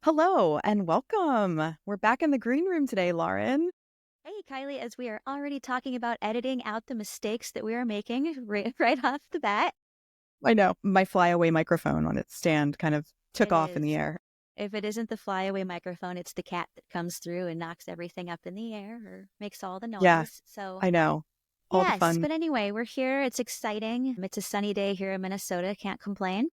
Hello and welcome. We're back in the green room today, Lauren. Hey, Kylie, as we are already talking about editing out the mistakes that we are making right off the bat, I know my flyaway microphone on its stand kind of took it off in the is. air. If it isn't the flyaway microphone, it's the cat that comes through and knocks everything up in the air or makes all the Yeah, noise. So, I know. All the yes, fun. but anyway, we're here. It's exciting. It's a sunny day here in Minnesota. Can't complain.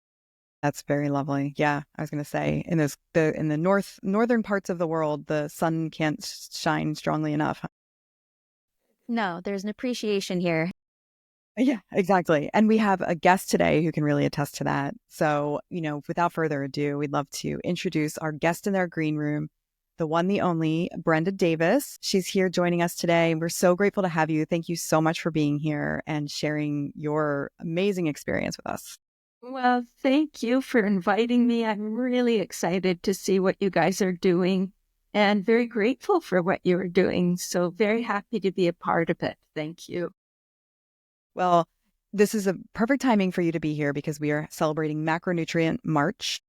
That's very lovely. Yeah, I was going to say in the northern parts of the world, the sun can't shine strongly enough. No, there's an appreciation here. Yeah, exactly. And we have a guest today who can really attest to that. So, without further ado, we'd love to introduce our guest in our green room, the one, the only, Brenda Davis. She's here joining us today. We're so grateful to have you. Thank you so much for being here and sharing your amazing experience with us. Well, thank you for inviting me. I'm really excited to see what you guys are doing and very grateful for what you are doing. So very happy to be a part of it. Thank you. Well, this is a perfect timing for you to be here because we are celebrating Macronutrient March.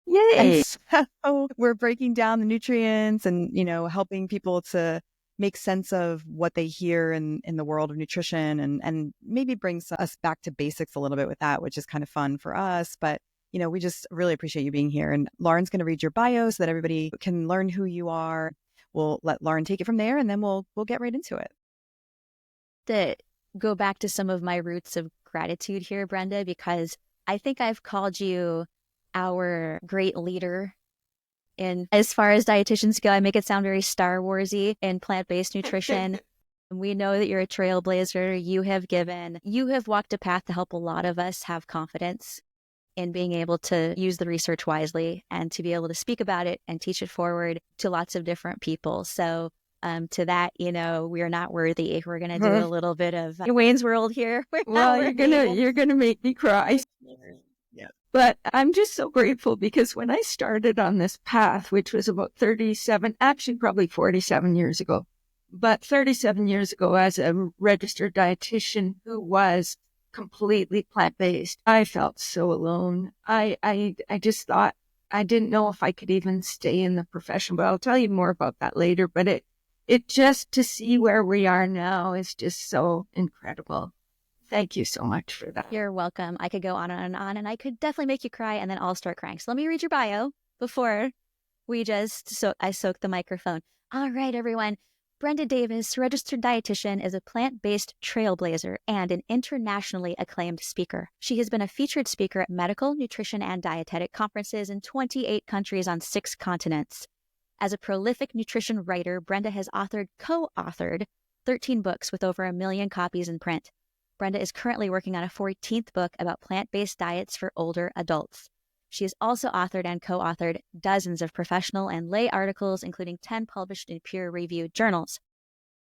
And Yay. so we're breaking down the nutrients and, helping people to make sense of what they hear in the world of nutrition and maybe brings us back to basics a little bit with that, which is kind of fun for us. But, we just really appreciate you being here. And Lauren's going to read your bio so that everybody can learn who you are. We'll let Lauren take it from there and then we'll get right into it. To go back to some of my roots of gratitude here, Brenda, because I think I've called you our great leader. And as far as dietitians go, I make it sound very Star Warsy in plant-based nutrition. We know that you're a trailblazer. You have walked a path to help a lot of us have confidence in being able to use the research wisely and to be able to speak about it and teach it forward to lots of different people. So to that, we are not worthy. We're going to do a little bit of Wayne's World here. Well, you're gonna make me cry. Yeah. But I'm just so grateful because when I started on this path, which was about 37, actually probably 47 years ago, but 37 years ago as a registered dietitian who was completely plant-based, I felt so alone. I just thought I didn't know if I could even stay in the profession, but I'll tell you more about that later. But it just to see where we are now is just so incredible. Thank you so much for that. You're welcome. I could go on and on, and I could definitely make you cry, and then I'll start crying. So let me read your bio before I soak the microphone. All right, everyone. Brenda Davis, registered dietitian, is a plant-based trailblazer and an internationally acclaimed speaker. She has been a featured speaker at medical, nutrition, and dietetic conferences in 28 countries on 6 continents. As a prolific nutrition writer, Brenda has co-authored 13 books with over 1 million copies in print. Brenda is currently working on a 14th book about plant-based diets for older adults. She has also authored and co-authored dozens of professional and lay articles, including 10 published in peer-reviewed journals.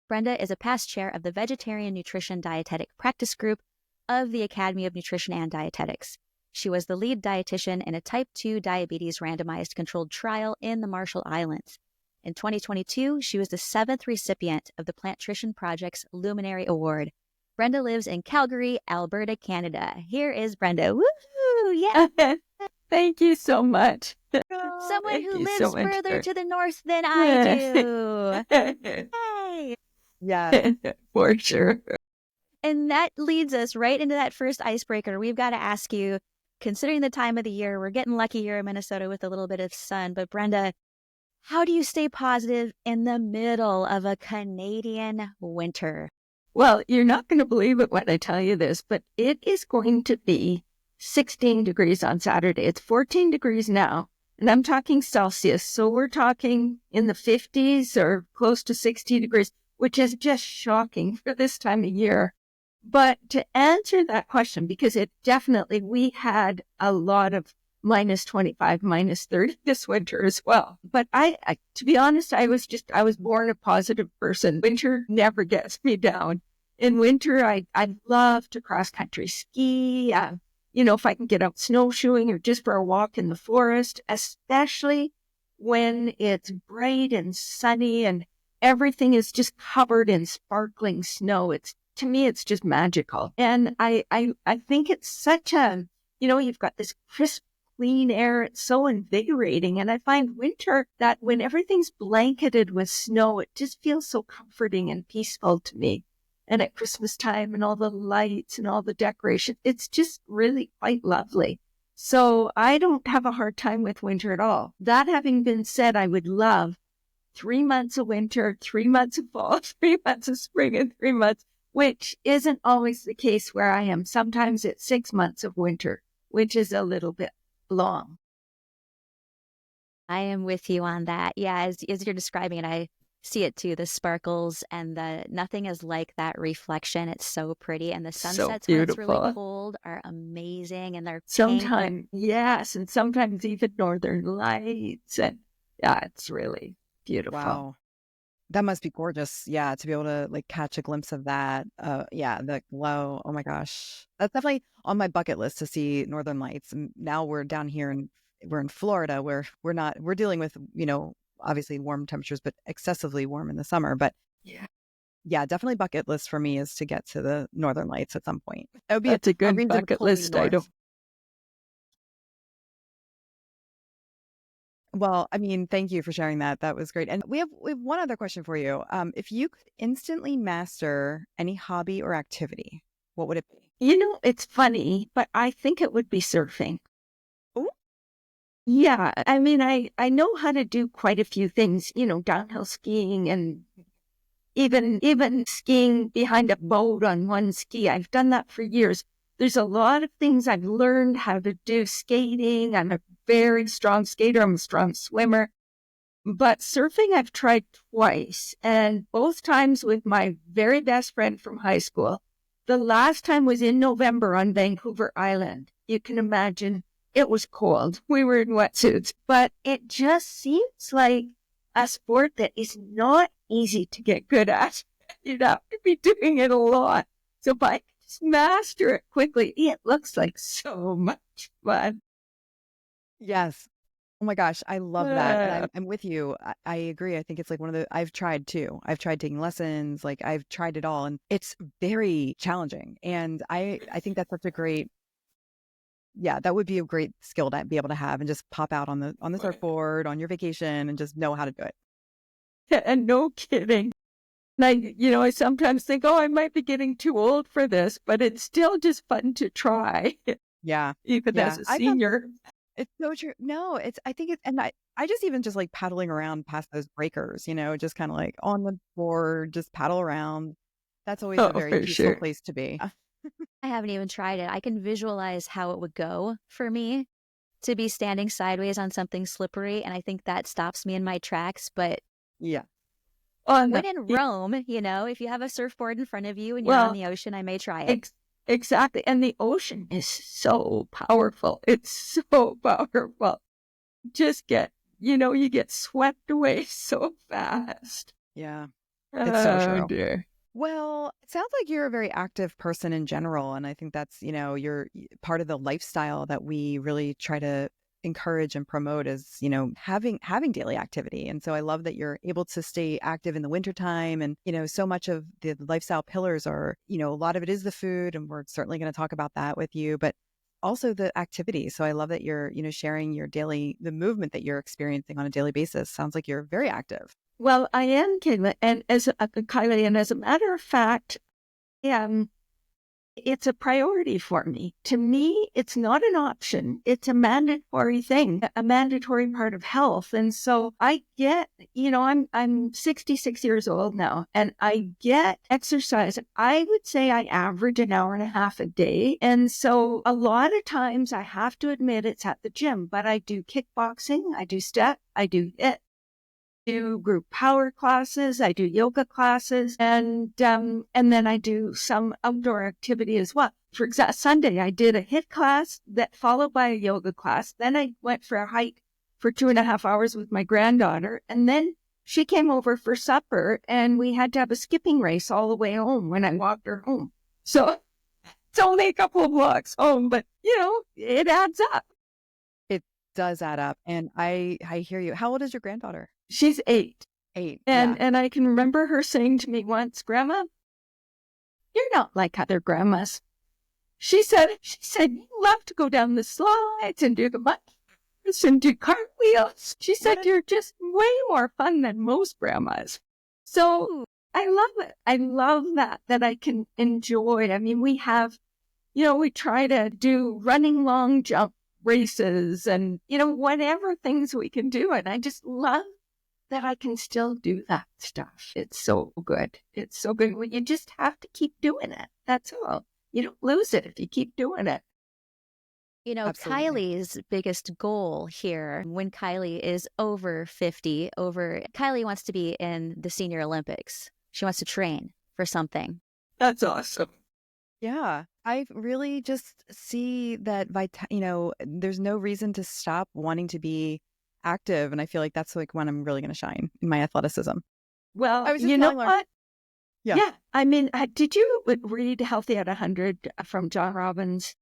Brenda is a past chair of the Vegetarian Nutrition Dietetic Practice Group of the Academy of Nutrition and Dietetics. She was the lead dietitian in a type 2 diabetes randomized controlled trial in the Marshall Islands. In 2022, she was the 7th recipient of the Plantrition Project's Luminary Award. Brenda lives in Calgary, Alberta, Canada. Here is Brenda. Woo! Yeah. Thank you so much. Someone Thank who you so lives much further for- to the north than I do. Hey. Yeah. For sure. And that leads us right into that first icebreaker. We've got to ask you, considering the time of the year, we're getting lucky here in Minnesota with a little bit of sun, but Brenda, how do you stay positive in the middle of a Canadian winter? Well, you're not going to believe it when I tell you this, but it is going to be 16 degrees on Saturday. It's 14 degrees now, and I'm talking Celsius. So we're talking in the 50s or close to 60 degrees, which is just shocking for this time of year. But to answer that question, because we had a lot of minus 25, minus 30 this winter as well. But to be honest, I was born a positive person. Winter never gets me down. In winter, I love to cross country ski. If I can get out snowshoeing or just for a walk in the forest, especially when it's bright and sunny and everything is just covered in sparkling snow. To me, it's just magical. And I think it's such you've got this crisp, clean air. It's so invigorating. And I find winter, that when everything's blanketed with snow, it just feels so comforting and peaceful to me. And at Christmas time and all the lights and all the decoration, it's just really quite lovely. So I don't have a hard time with winter at all. That having been said, I would love 3 months of winter, 3 months of fall, 3 months of spring, and 3 months, which isn't always the case where I am. Sometimes it's 6 months of winter, which is a little bit long. I am with you on that. Yeah, as you're describing it, I see it too. The sparkles and the nothing is like that reflection. It's so pretty. And the sunsets when it's really cold are amazing. And they're pink. Sometimes, yes, and sometimes even northern lights. And yeah, it's really beautiful. Wow. That must be gorgeous. Yeah, to be able to like catch a glimpse of that. Yeah, the glow. Oh my gosh. That's definitely on my bucket list to see northern lights. And now we're down here and we're in Florida where we're dealing with, obviously warm temperatures, but excessively warm in the summer. But yeah, definitely bucket list for me is to get to the northern lights at some point. That would be That's a good bucket list item. Well, I mean, thank you for sharing that. That was great. And we have one other question for you. If you could instantly master any hobby or activity, what would it be? It's funny, but I think it would be surfing. Ooh. Yeah, I mean, I know how to do quite a few things, downhill skiing and even skiing behind a boat on one ski. I've done that for years. There's a lot of things I've learned how to do. Skating, I'm a very strong skater. I'm a strong swimmer. But surfing, I've tried twice, and both times with my very best friend from high school. The last time was in November on Vancouver Island. You can imagine it was cold. We were in wetsuits, but it just seems like a sport that is not easy to get good at. You'd have to be doing it a lot. So if I just master it quickly, it looks like so much fun. Yes. Oh my gosh, I love that. And I'm with you. I agree. I think it's like I've tried too. I've tried taking lessons, like I've tried it all, and it's very challenging. And I think that's such a great, that would be a great skill to be able to have and just pop out on the surfboard on your vacation and just know how to do it. And no kidding. And I sometimes think, I might be getting too old for this, but it's still just fun to try. Yeah. Even as a senior. It's so true. No, I think and I just even just like paddling around past those breakers, just kind of like on the board, just paddle around. That's always a very peaceful place to be. I haven't even tried it. I can visualize how it would go for me to be standing sideways on something slippery. And I think that stops me in my tracks. But yeah. When in Rome, if you have a surfboard in front of you and you're on the ocean, I may try it. Exactly. And the ocean is so powerful. It's so powerful. Just you get swept away so fast. Yeah. It's so true. Dear. Well, it sounds like you're a very active person in general. And I think that's, you're part of the lifestyle that we really try to encourage and promote is, having daily activity. And so I love that you're able to stay active in the wintertime. And, so much of the lifestyle pillars are, a lot of it is the food. And we're certainly going to talk about that with you, but also the activity. So I love that you're, sharing the movement that you're experiencing on a daily basis. Sounds like you're very active. Well, I am, Kylie. And Kylie, and as a matter of fact, it's a priority for me. To me, it's not an option. It's a mandatory thing, a mandatory part of health. And so I get, I'm 66 years old now, and I get exercise. I would say I average an hour and a half a day. And so a lot of times I have to admit it's at the gym, but I do kickboxing, I do step, I do HIIT. Do group power classes, I do yoga classes, and then I do some outdoor activity as well. For example, Sunday I did a HIIT class that followed by a yoga class. Then I went for a hike for 2.5 hours with my granddaughter, and then she came over for supper, and we had to have a skipping race all the way home when I walked her home. So it's only a couple of blocks home, but it adds up. It does add up, and I hear you. How old is your granddaughter? She's 8. 8. And I can remember her saying to me once, "Grandma, you're not like other grandmas." She said, you love to go down the slides and do the monkeys and do cartwheels. She said, you're just way more fun than most grandmas. So I love it. I love that I can enjoy. I mean, we have, we try to do running long jump races and, whatever things we can do. And I just love that I can still do that stuff. It's so good. It's so good. You just have to keep doing it. That's all. You don't lose it if you keep doing it. Absolutely. Kylie's biggest goal here, when Kylie is over 50, Kylie wants to be in the Senior Olympics. She wants to train for something. That's awesome. Yeah, I really just see that there's no reason to stop wanting to be active, and I feel like that's like when I'm really going to shine in my athleticism. Well, I was just you know telling Lauren- what? Yeah. I mean, did you read Healthy at 100 from John Robbins?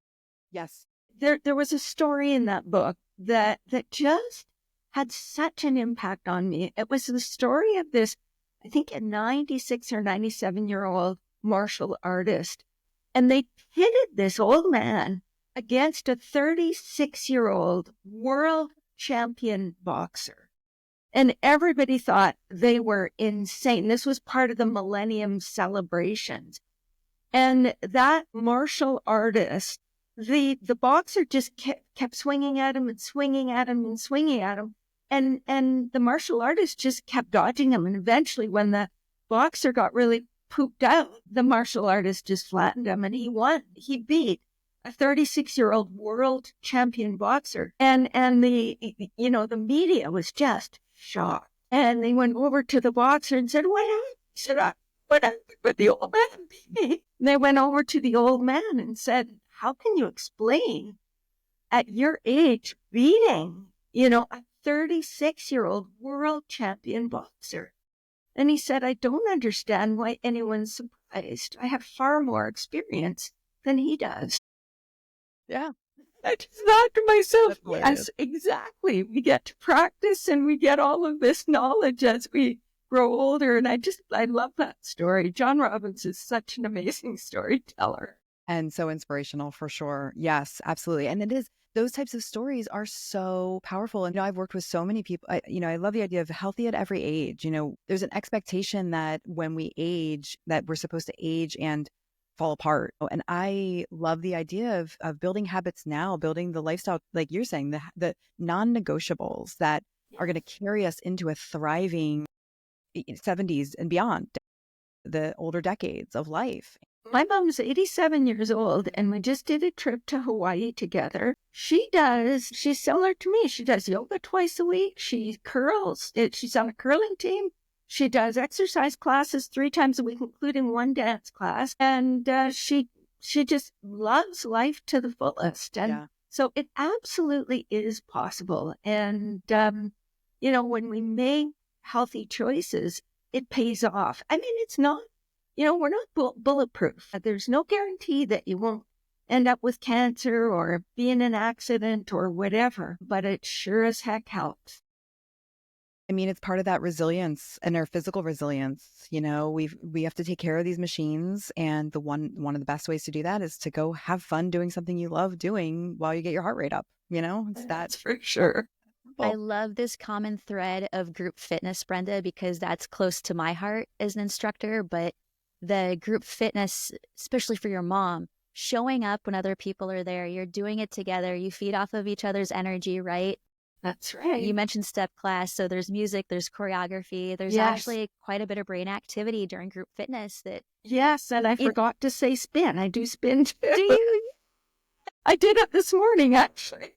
Yes. There was a story in that book that just had such an impact on me. It was the story of this, I think, a 96 or 97-year-old martial artist. And they pitted this old man against a 36-year-old world champion boxer. And everybody thought they were insane. This was part of the Millennium celebrations. And that martial artist, the boxer just kept swinging at him and swinging at him and swinging at him. And the martial artist just kept dodging him. And eventually, when the boxer got really pooped out, the martial artist just flattened him and he won. He beat a 36-year-old world champion boxer. And the media was just shocked. And they went over to the boxer and said, what happened? He said, what happened? But the old man beat me. And they went over to the old man and said, how can you explain at your age beating, a 36-year-old world champion boxer? And he said, I don't understand why anyone's surprised. I have far more experience than he does. Yeah. I just thought to myself, That's hilarious. yes, exactly. We get to practice and we get all of this knowledge as we grow older. And I love that story. John Robbins is such an amazing storyteller. And so inspirational for sure. Yes, absolutely. And it is, those types of stories are so powerful. And I've worked with so many people. I love the idea of healthy at every age. There's an expectation that when we age, that we're supposed to age and fall apart. And I love the idea of building habits now, building the lifestyle, like you're saying, the non-negotiables that are going to carry us into a thriving 70s and beyond, the older decades of life. My mom's 87 years old, and we just did a trip to Hawaii together. She's similar to me. She does yoga twice a week. She curls. She's on a curling team. She does exercise classes 3 times a week, including one dance class. And she just loves life to the fullest. And so it absolutely is possible. And, when we make healthy choices, it pays off. I mean, it's not, we're not bulletproof. There's no guarantee that you won't end up with cancer or be in an accident or whatever, but it sure as heck helps. I mean, it's part of that resilience and our physical resilience. We have to take care of these machines. And one of the best ways to do that is to go have fun doing something you love doing while you get your heart rate up. That's for sure. I love this common thread of group fitness, Brenda, because that's close to my heart as an instructor. But the group fitness, especially for your mom, showing up when other people are there, you're doing it together, you feed off of each other's energy, right? That's right. You mentioned step class, so there's music, there's choreography, there's actually quite a bit of brain activity during group fitness. Yes, and I forgot to say spin. I do spin too. Do you? I did it this morning, actually.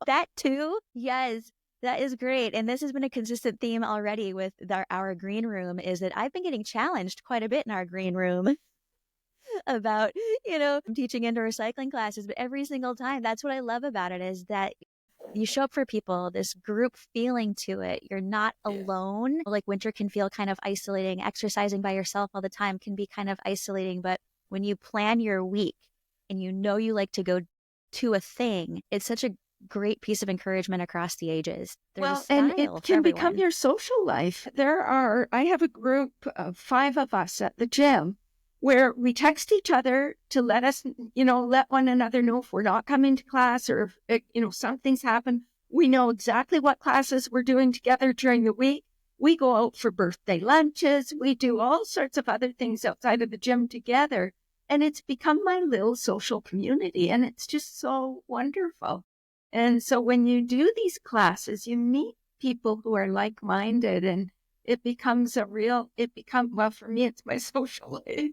That too? Yes, that is great. And this has been a consistent theme already with our green room, is that I've been getting challenged quite a bit in our green room about, teaching indoor cycling classes. But every single time, that's what I love about it, is that you show up for people, this group feeling to it. You're not alone. Like winter can feel kind of isolating. Exercising by yourself all the time can be kind of isolating. But when you plan your week and you like to go to a thing, it's such a great piece of encouragement across the ages. And it can become your social life. I have a group of 5 of us at the gym, where we text each other to let us, let one another know if we're not coming to class or if, something's happened. We know exactly what classes we're doing together during the week. We go out for birthday lunches. We do all sorts of other things outside of the gym together. And it's become my little social community. And it's just so wonderful. And so when you do these classes, you meet people who are like-minded, and well, for me, it's my social life.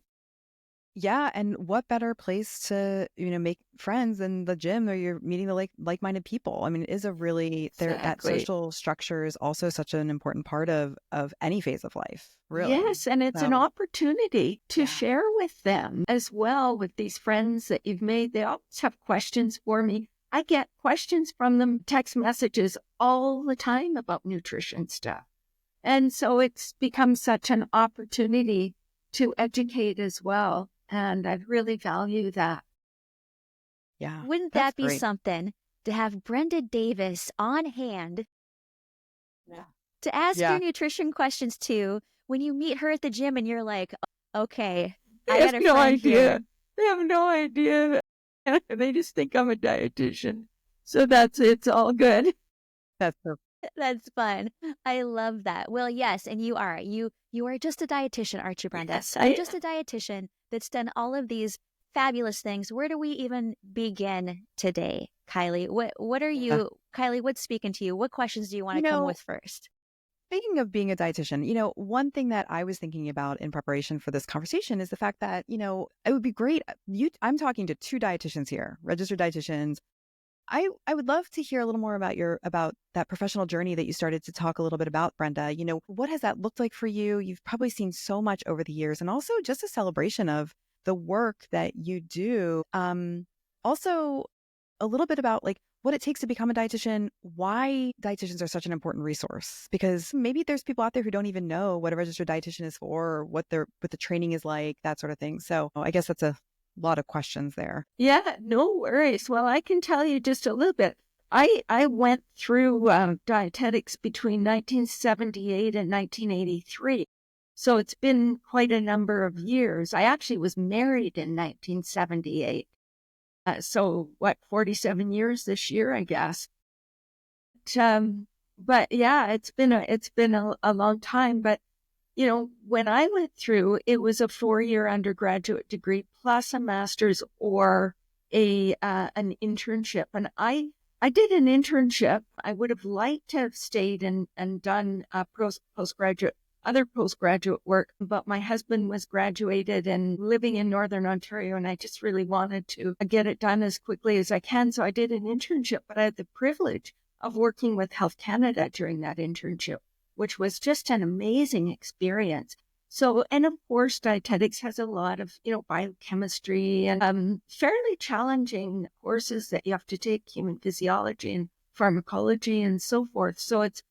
Yeah, and what better place to, make friends than the gym where you're meeting the like-minded people. I mean, it is a really that Exactly. social structure is also such an important part of any phase of life, really. Yes, and it's an opportunity to share with them as well, with these friends that you've made. They always have questions for me. I get questions from them, text messages all the time about nutrition stuff. And so it's become such an opportunity to educate as well. And I really value that. Yeah. Wouldn't that be something to have Brenda Davis on hand to ask your nutrition questions to when you meet her at the gym and you're like, okay, I got a friend here. They have no idea. They just think I'm a dietitian. So it's all good. That's perfect. That's fun. I love that. Well, yes, and you are. You are just a dietitian, aren't you, Brenda? Yes, You're just a dietitian that's done all of these fabulous things. Where do we even begin today, Kylie? What are you, Kylie, what's speaking to you? What questions do you want to come with first? Speaking of being a dietitian, one thing that I was thinking about in preparation for this conversation is the fact that, it would be great. I'm talking to two dietitians here, registered dietitians. I would love to hear a little more about that professional journey that you started to talk a little bit about, Brenda. What has that looked like for you? You've probably seen so much over the years, and also just a celebration of the work that you do. Also a little bit about what it takes to become a dietitian, why dietitians are such an important resource, because maybe there's people out there who don't even know what a registered dietitian is for, or what the training is like, that sort of thing. So I guess that's a lot of questions there. Yeah, no worries. Well, I can tell you just a little bit. I went through dietetics between 1978 and 1983. So it's been quite a number of years. I actually was married in 1978. So 47 years this year, I guess. But yeah, it's been a long time. But when I went through, it was a 4-year undergraduate degree plus a master's or an internship. And I did an internship. I would have liked to have stayed and done other postgraduate work, but my husband was graduated and living in Northern Ontario, and I just really wanted to get it done as quickly as I can. So I did an internship, but I had the privilege of working with Health Canada during that internship, which was just an amazing experience. So, and of course, dietetics has a lot of, biochemistry and fairly challenging courses that you have to take, human physiology and pharmacology and so forth. So it's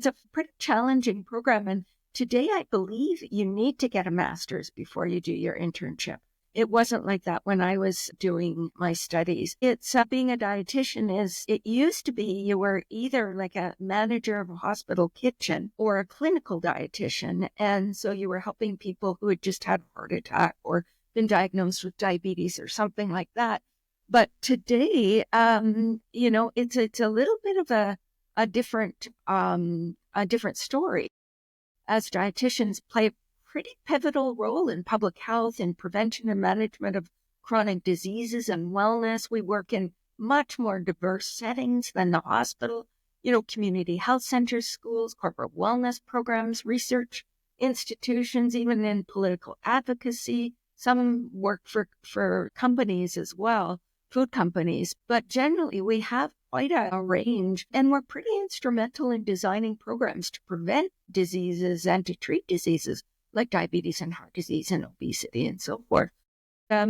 a pretty challenging program. And today, I believe you need to get a master's before you do your internship. It wasn't like that when I was doing my studies. It's being a dietitian it used to be you were either like a manager of a hospital kitchen or a clinical dietitian. And so you were helping people who had just had a heart attack or been diagnosed with diabetes or something like that. But today, it's a little bit of a different story. As dietitians play a pretty pivotal role in public health and prevention and management of chronic diseases and wellness. We work in much more diverse settings than the hospital, community health centers, schools, corporate wellness programs, research institutions, even in political advocacy. Some work for companies as well, food companies, but generally we have quite a range, and we're pretty instrumental in designing programs to prevent diseases and to treat diseases like diabetes and heart disease and obesity and so forth. I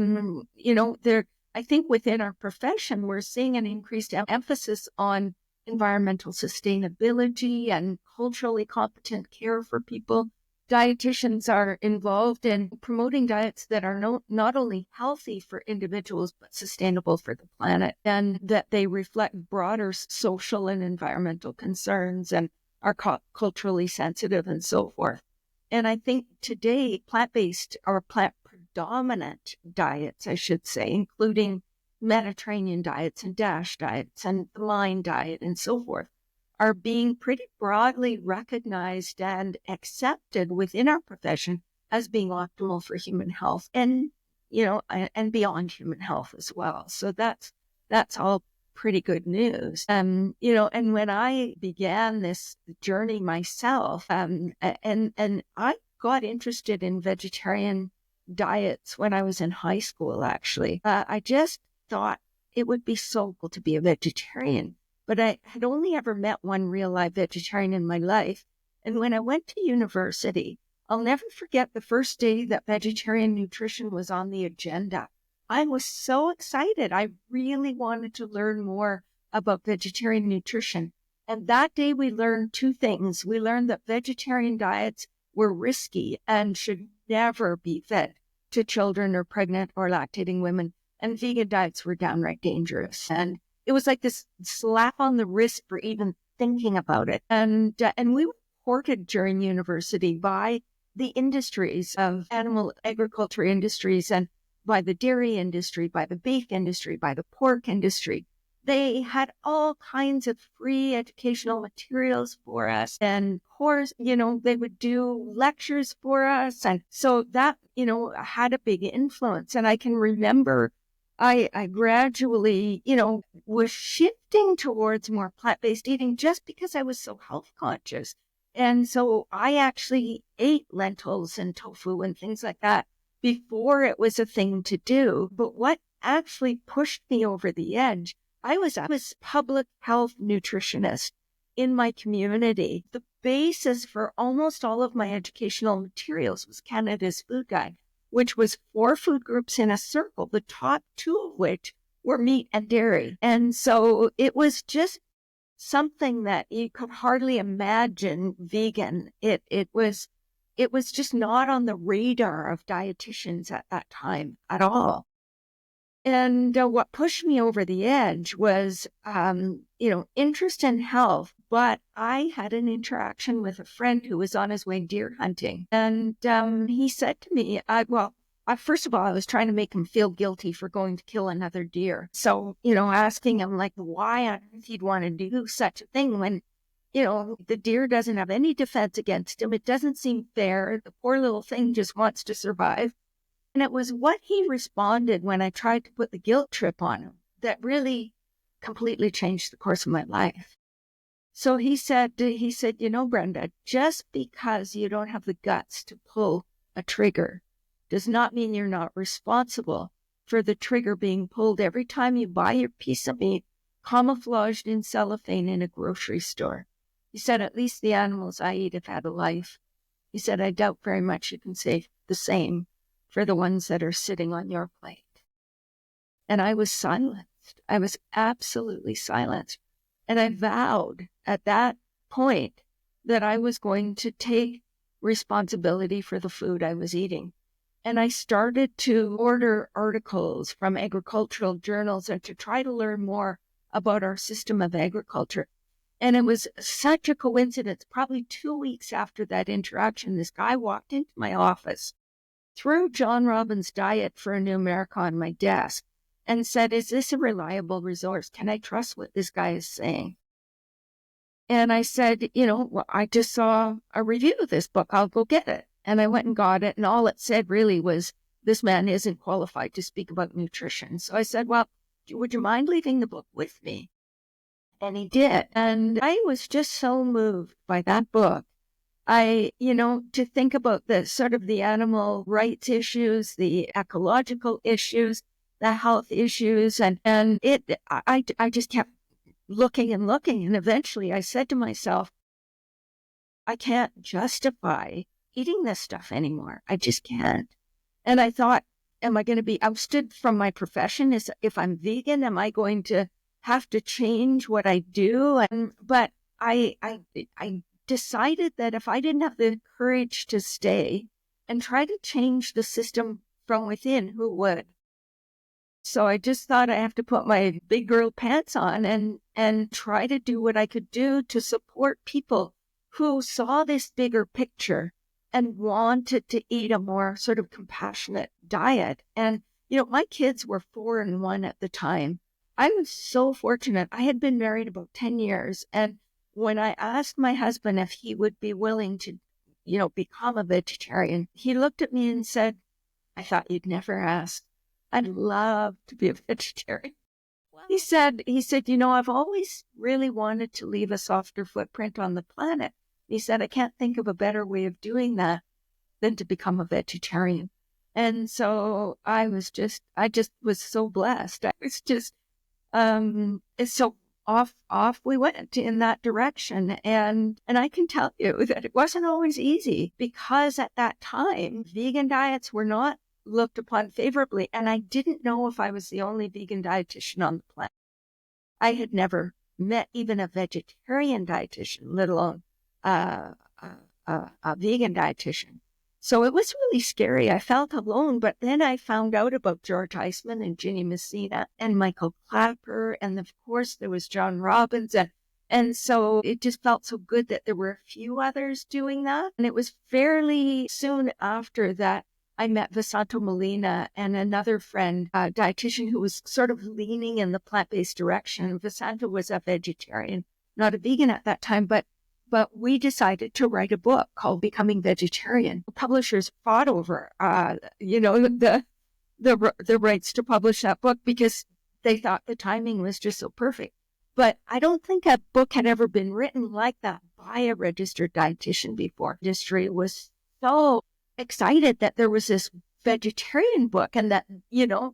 think within our profession, we're seeing an increased emphasis on environmental sustainability and culturally competent care for people. Dietitians are involved in promoting diets that are not only healthy for individuals, but sustainable for the planet, and that they reflect broader social and environmental concerns and are culturally sensitive and so forth. And I think today, plant-based or plant plant-predominant diets, I should say, including Mediterranean diets and DASH diets and the Mind diet and so forth, are being pretty broadly recognized and accepted within our profession as being optimal for human health and, and beyond human health as well. So that's all pretty good news. And when I began this journey myself, and I got interested in vegetarian diets when I was in high school, actually. I just thought it would be so cool to be a vegetarian, but I had only ever met one real live vegetarian in my life. And when I went to university, I'll never forget the first day that vegetarian nutrition was on the agenda. I was so excited. I really wanted to learn more about vegetarian nutrition. And that day we learned two things. We learned that vegetarian diets were risky and should never be fed to children or pregnant or lactating women. And vegan diets were downright dangerous. And it was like this slap on the wrist for even thinking about it. And we were supported during university by the industries of animal agriculture industries and by the dairy industry, by the beef industry, by the pork industry. They had all kinds of free educational materials for us. And of course, they would do lectures for us. And so that, had a big influence. And I can remember I gradually, was shifting towards more plant-based eating just because I was so health conscious. And so I actually ate lentils and tofu and things like that before it was a thing to do. But what actually pushed me over the edge, I was public health nutritionist in my community. The basis for almost all of my educational materials was Canada's Food Guide, which was 4 food groups in a circle, the top 2 of which were meat and dairy. And so it was just something that you could hardly imagine vegan. It was just not on the radar of dietitians at that time at all. And what pushed me over the edge was, interest in health. But I had an interaction with a friend who was on his way deer hunting. And he said to me, first of all, I was trying to make him feel guilty for going to kill another deer. So, asking him why on earth he'd want to do such a thing when, the deer doesn't have any defense against him. It doesn't seem fair. The poor little thing just wants to survive. And it was what he responded when I tried to put the guilt trip on him that really completely changed the course of my life. So he said, Brenda, just because you don't have the guts to pull a trigger does not mean you're not responsible for the trigger being pulled every time you buy your piece of meat camouflaged in cellophane in a grocery store. He said, at least the animals I eat have had a life. He said, I doubt very much you can say the same for the ones that are sitting on your plate. And I was silenced. I was absolutely silenced. And I vowed at that point that I was going to take responsibility for the food I was eating. And I started to order articles from agricultural journals and to try to learn more about our system of agriculture. And it was such a coincidence. Probably 2 weeks after that interaction, this guy walked into my office, threw John Robbins' Diet for a New America on my desk, and said, is this a reliable resource? Can I trust what this guy is saying? And I said, I just saw a review of this book. I'll go get it. And I went and got it. And all it said really was, this man isn't qualified to speak about nutrition. So I said, well, would you mind leaving the book with me? And he did. And I was just so moved by that book. To think about the sort of the animal rights issues, the ecological issues, the health issues, and I just kept looking and looking. And eventually I said to myself, I can't justify eating this stuff anymore. I just can't. And I thought, am I going to be ousted from my profession? If I'm vegan, am I going to have to change what I do? But I decided that if I didn't have the courage to stay and try to change the system from within, who would? So I just thought I have to put my big girl pants on and try to do what I could do to support people who saw this bigger picture and wanted to eat a more sort of compassionate diet. And, my kids were 4 and 1 at the time. I was so fortunate. I had been married about 10 years. And when I asked my husband if he would be willing to, become a vegetarian, he looked at me and said, I thought you'd never ask. I'd love to be a vegetarian. Wow. He said, I've always really wanted to leave a softer footprint on the planet. He said, I can't think of a better way of doing that than to become a vegetarian. And so I just was so blessed. I was just, so off we went in that direction. And I can tell you that it wasn't always easy, because at that time, vegan diets were not looked upon favorably. And I didn't know if I was the only vegan dietitian on the planet. I had never met even a vegetarian dietitian, let alone a vegan dietitian. So it was really scary. I felt alone, but then I found out about George Eisman and Ginny Messina and Michael Clapper. And of course there was John Robbins. And so it just felt so good that there were a few others doing that. And it was fairly soon after that I met Visanto Molina and another friend, a dietitian who was sort of leaning in the plant-based direction. Visanto was a vegetarian, not a vegan at that time, but we decided to write a book called Becoming Vegetarian. Publishers fought over, the rights to publish that book, because they thought the timing was just so perfect. But I don't think a book had ever been written like that by a registered dietitian before. The industry was so excited that there was this vegetarian book, and that,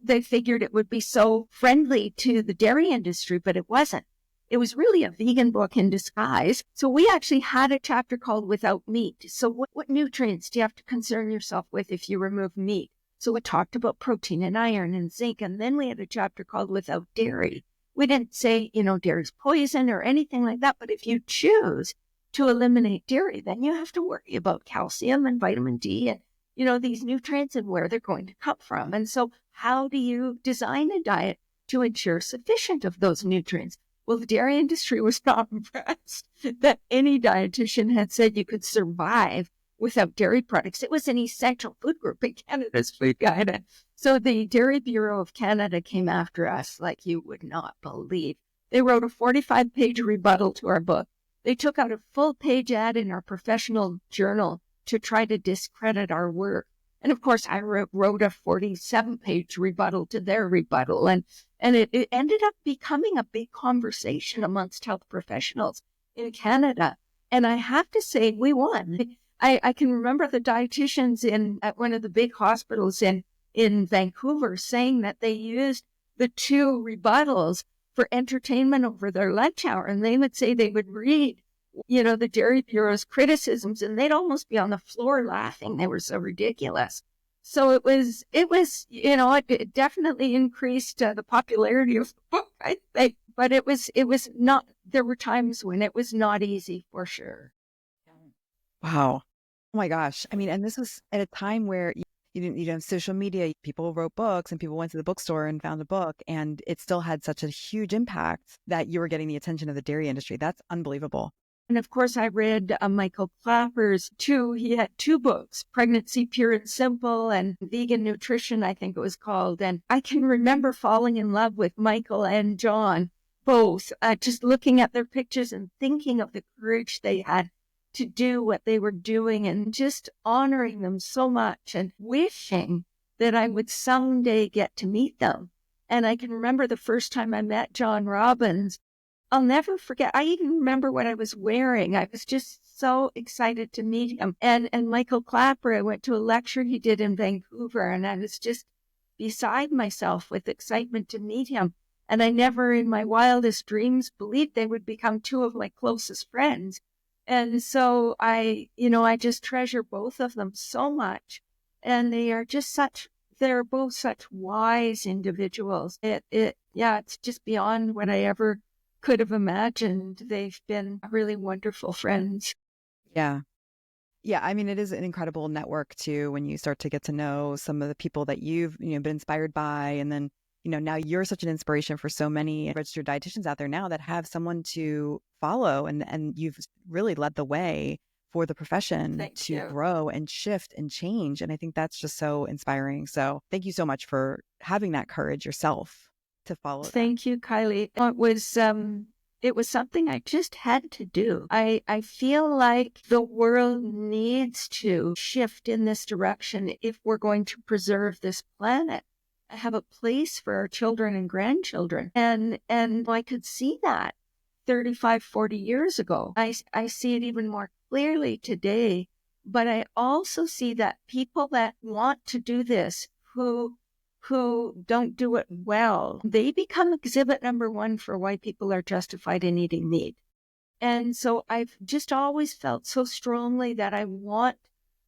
they figured it would be so friendly to the dairy industry, but it wasn't. It was really a vegan book in disguise. So we actually had a chapter called Without Meat. So what nutrients do you have to concern yourself with if you remove meat? So we talked about protein and iron and zinc. And then we had a chapter called Without Dairy. We didn't say, dairy's poison or anything like that. But if you choose to eliminate dairy, then you have to worry about calcium and vitamin D and, these nutrients and where they're going to come from. And so how do you design a diet to ensure sufficient of those nutrients? Well, the dairy industry was not impressed that any dietitian had said you could survive without dairy products. It was an essential food group in Canada's food guide. So the Dairy Bureau of Canada came after us like you would not believe. They wrote a 45-page rebuttal to our book. They took out a full-page ad in our professional journal to try to discredit our work. And of course, I wrote a 47-page rebuttal to their rebuttal. And it ended up becoming a big conversation amongst health professionals in Canada. And I have to say, we won. I can remember the dietitians at one of the big hospitals in Vancouver saying that they used the 2 rebuttals for entertainment over their lunch hour. And they would say they would read, the Dairy Bureau's criticisms, and they'd almost be on the floor laughing. They were so ridiculous. So it it definitely increased the popularity of the book, I think. But it was not, there were times when it was not easy, for sure. Wow. Oh my gosh. I mean, and this was at a time where you didn't have social media. People wrote books and people went to the bookstore and found a book, and it still had such a huge impact that you were getting the attention of the dairy industry. That's unbelievable. And of course, I read Michael Clapper's too. He had 2 books, Pregnancy Pure and Simple and Vegan Nutrition, I think it was called. And I can remember falling in love with Michael and John, both, just looking at their pictures and thinking of the courage they had to do what they were doing, and just honoring them so much and wishing that I would someday get to meet them. And I can remember the first time I met John Robbins. I'll never forget. I even remember what I was wearing. I was just so excited to meet him. And Michael Clapper, I went to a lecture he did in Vancouver, and I was just beside myself with excitement to meet him. And I never in my wildest dreams believed they would become 2 of my closest friends. And so I just treasure both of them so much. And they are just they're both such wise individuals. It's just beyond what I ever could have imagined. They've been really wonderful friends. Yeah. Yeah. I mean, it is an incredible network too, when you start to get to know some of the people that you've, been inspired by. And then, now you're such an inspiration for so many registered dietitians out there now that have someone to follow. And you've really led the way for the profession Thank to you. grow and shift and change. And I think that's just so inspiring. So thank you so much for having that courage yourself to follow that. Thank you, Kylie. It was something I just had to do. I feel like the world needs to shift in this direction if we're going to preserve this planet, have a place for our children and grandchildren. And I could see that 35, 40 years ago. I see it even more clearly today, but I also see that people that want to do this, who don't do it well, they become exhibit number one for why people are justified in eating meat. And so I've just always felt so strongly that I want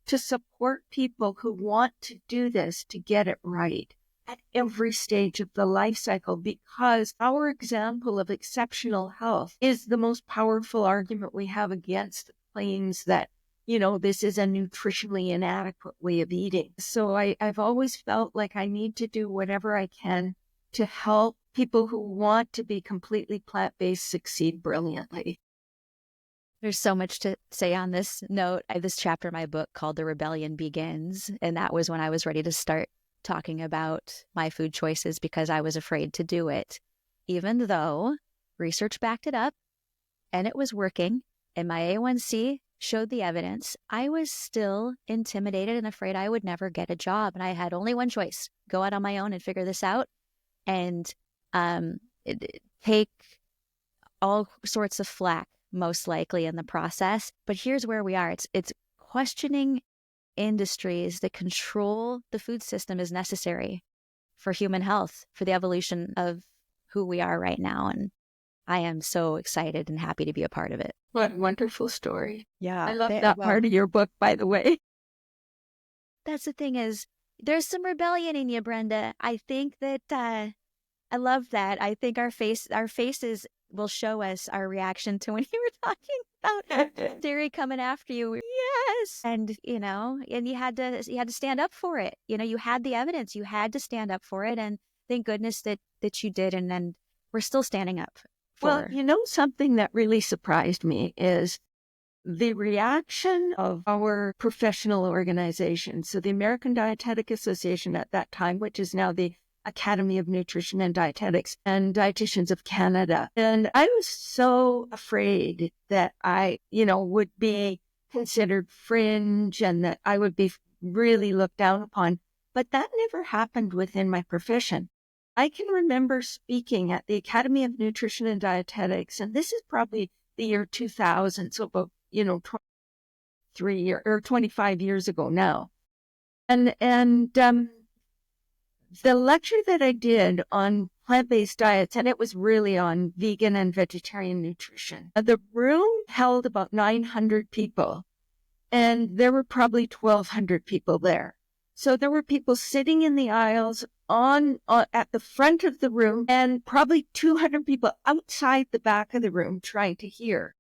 to support people who want to do this, to get it right at every stage of the life cycle, because our example of exceptional health is the most powerful argument we have against the claims that, this is a nutritionally inadequate way of eating. So I've always felt like I need to do whatever I can to help people who want to be completely plant-based succeed brilliantly. There's so much to say on this note. I have this chapter in my book called The Rebellion Begins, and that was when I was ready to start talking about my food choices because I was afraid to do it, even though research backed it up and it was working and my A1C showed the evidence. I was still intimidated and afraid I would never get a job. And I had only one choice: go out on my own and figure this out and take all sorts of flack, most likely, in the process. But here's where we are. It's questioning industries that control the food system is necessary for human health, for the evolution of who we are right now. And I am so excited and happy to be a part of it. What a wonderful story. Yeah. I love that part of your book, by the way. That's the thing, is there's some rebellion in you, Brenda. I think that I love that. I think our faces will show us our reaction to when you were talking about dairy coming after you. Yes. And, and you had to stand up for it. You had the evidence. You had to stand up for it. And thank goodness that you did. And then we're still standing up for. Well, something that really surprised me is the reaction of our professional organization. So the American Dietetic Association at that time, which is now the Academy of Nutrition and Dietetics, and Dietitians of Canada. And I was so afraid that I, would be considered fringe and that I would be really looked down upon. But that never happened within my profession. I can remember speaking at the Academy of Nutrition and Dietetics, and this is probably the year 2000, so about, 25 years ago now. And the lecture that I did on plant-based diets, and it was really on vegan and vegetarian nutrition, the room held about 900 people, and there were probably 1,200 people there. So there were people sitting in the aisles at the front of the room, and probably 200 people outside the back of the room trying to hear.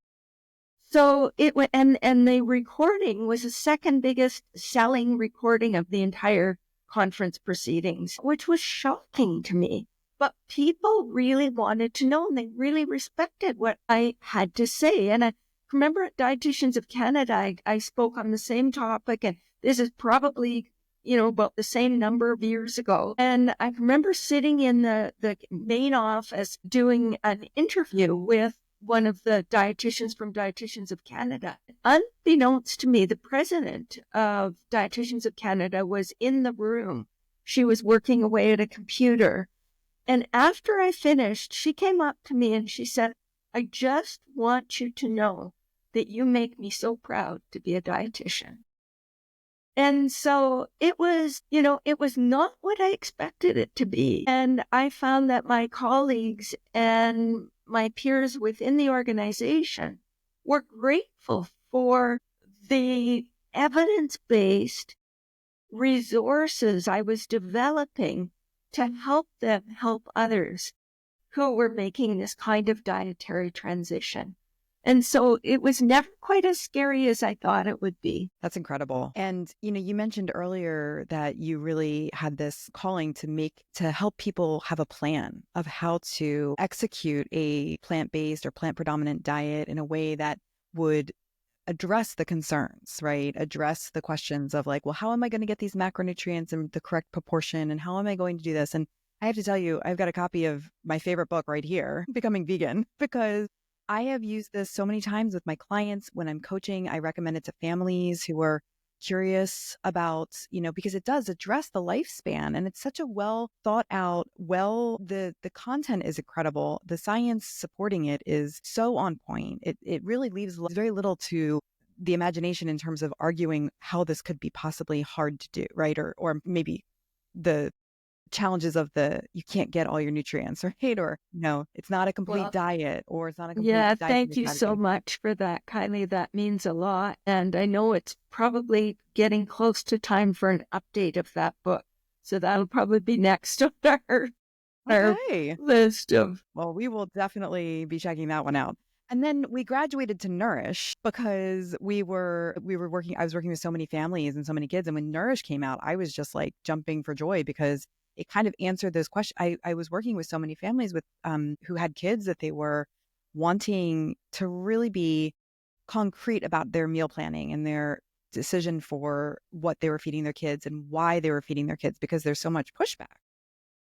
So it went, and the recording was the second biggest selling recording of the entire conference proceedings, which was shocking to me. But people really wanted to know, and they really respected what I had to say. And I remember at Dietitians of Canada, I spoke on the same topic, and this is probably, about the same number of years ago. And I remember sitting in the main office doing an interview with one of the dietitians from Dietitians of Canada. Unbeknownst to me, the president of Dietitians of Canada was in the room. She was working away at a computer. And after I finished, she came up to me and she said, "I just want you to know that you make me so proud to be a dietitian." And so it was, it was not what I expected it to be. And I found that my colleagues and my peers within the organization were grateful for the evidence-based resources I was developing to help them help others who were making this kind of dietary transition. And so it was never quite as scary as I thought it would be. That's incredible. And, you mentioned earlier that you really had this calling to help people have a plan of how to execute a plant-based or plant-predominant diet in a way that would address the concerns, right? Address the questions of like, well, how am I going to get these macronutrients in the correct proportion? And how am I going to do this? And I have to tell you, I've got a copy of my favorite book right here, Becoming Vegan, because I have used this so many times with my clients when I'm coaching. I recommend it to families who are curious about, because it does address the lifespan, and it's such a well thought out, the content is incredible. The science supporting it is so on point. It really leaves very little to the imagination in terms of arguing how this could be possibly hard to do, right? Or maybe the challenges of you can't get all your nutrients, right? Or no, it's not a complete diet, or it's not a complete Yeah, diet thank you so much for that, Kylie. That means a lot. And I know it's probably getting close to time for an update of that book. So that'll probably be next on our list of. Well, we will definitely be checking that one out. And then we graduated to Nourish because we were working, I was working with so many families and so many kids. And when Nourish came out, I was just like jumping for joy because it kind of answered those questions. I was working with so many families with who had kids that they were wanting to really be concrete about their meal planning and their decision for what they were feeding their kids and why they were feeding their kids, because there's so much pushback.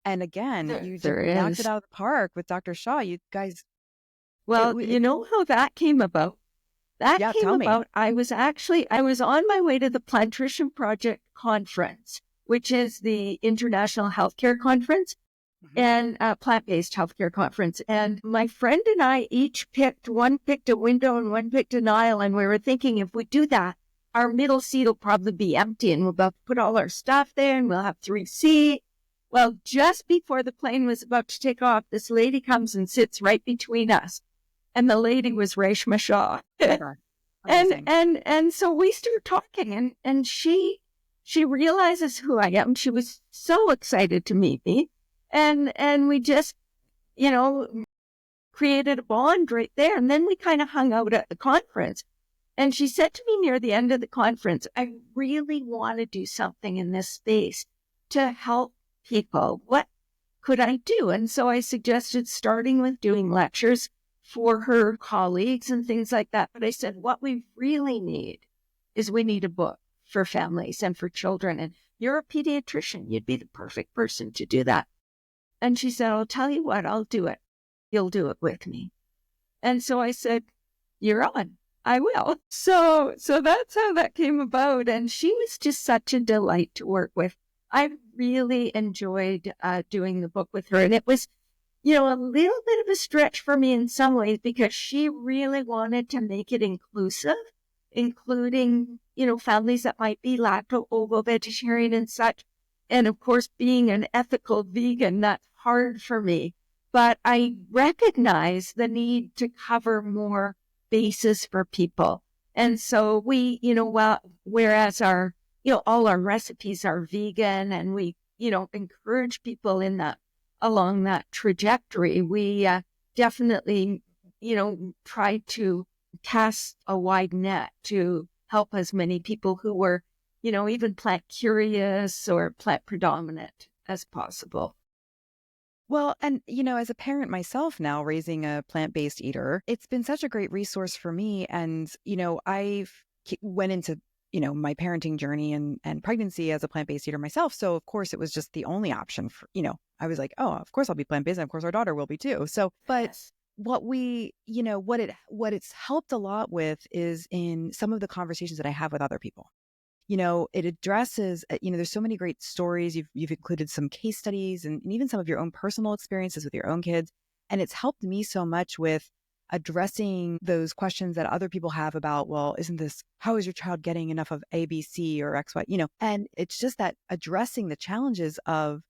And again, you just knocked it out of the park with Dr. Shaw. You guys. Well, you know how that came about? That came about, I was on my way to the Plant-Nutrition Project conference, which is the International Healthcare Conference and plant-based healthcare conference. And my friend and I each one picked a window and one picked an aisle. And we were thinking, if we do that, our middle seat will probably be empty and we'll have to put all our stuff there and we'll have 3 seats. Well, just before the plane was about to take off, this lady comes and sits right between us. And the lady was Reshma Shah. And so we start talking and she realizes who I am. She was so excited to meet me. And we just, created a bond right there. And then we kind of hung out at the conference. And she said to me near the end of the conference, I really want to do something in this space to help people. What could I do? And so I suggested starting with doing lectures for her colleagues and things like that. But I said, what we really need is we need a book for families and for children. And you're a pediatrician. You'd be the perfect person to do that. And she said, I'll tell you what, I'll do it. You'll do it with me. And so I said, you're on. I will. So that's how that came about. And she was just such a delight to work with. I really enjoyed doing the book with her. And it was, a little bit of a stretch for me in some ways because she really wanted to make it inclusive, including, families that might be lacto-ovo vegetarian and such. And of course, being an ethical vegan, that's hard for me. But I recognize the need to cover more bases for people. And so we, whereas our, all our recipes are vegan and we, encourage people along that trajectory, we definitely, try to cast a wide net to help as many people who were, even plant curious or plant predominant as possible. Well, and, as a parent myself now raising a plant-based eater, it's been such a great resource for me. And, I went into, my parenting journey and pregnancy as a plant-based eater myself. So, of course, it was just the only option for, I was like, oh, of course I'll be plant-based. And of course our daughter will be too. So, but what what it's helped a lot with is in some of the conversations that I have with other people. It addresses, there's so many great stories. You've included some case studies and even some of your own personal experiences with your own kids. And it's helped me so much with addressing those questions that other people have about, well, how is your child getting enough of A, B, C or X, Y, and it's just that addressing the challenges of,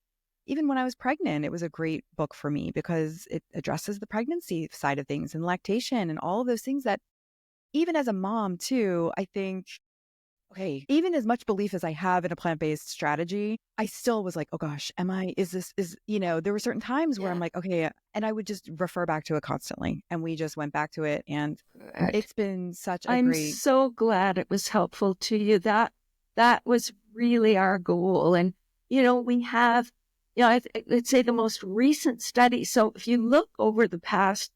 even when I was pregnant, it was a great book for me because it addresses the pregnancy side of things and lactation and all of those things that even as a mom too, I think, okay, even as much belief as I have in a plant-based strategy, I still was like, oh gosh, there were certain times where I'm like, okay, and I would just refer back to it constantly. And we just went back to it. And it's been such a I'm so glad it was helpful to you. That was really our goal. And, we have, I'd say the most recent study. So if you look over the past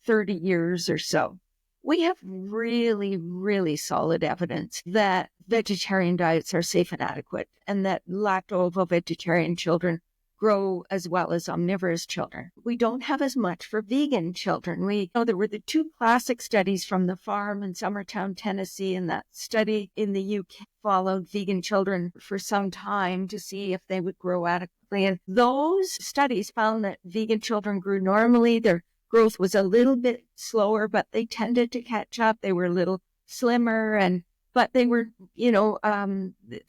30 years or so, we have really, really solid evidence that vegetarian diets are safe and adequate, and that lacto-vegetarian children grow as well as omnivorous children. We don't have as much for vegan children. We know there were the two classic studies from the farm in Summertown, Tennessee, and that study in the UK followed vegan children for some time to see if they would grow adequately. And those studies found that vegan children grew normally. Their growth was a little bit slower, but they tended to catch up. They were a little slimmer, but they were,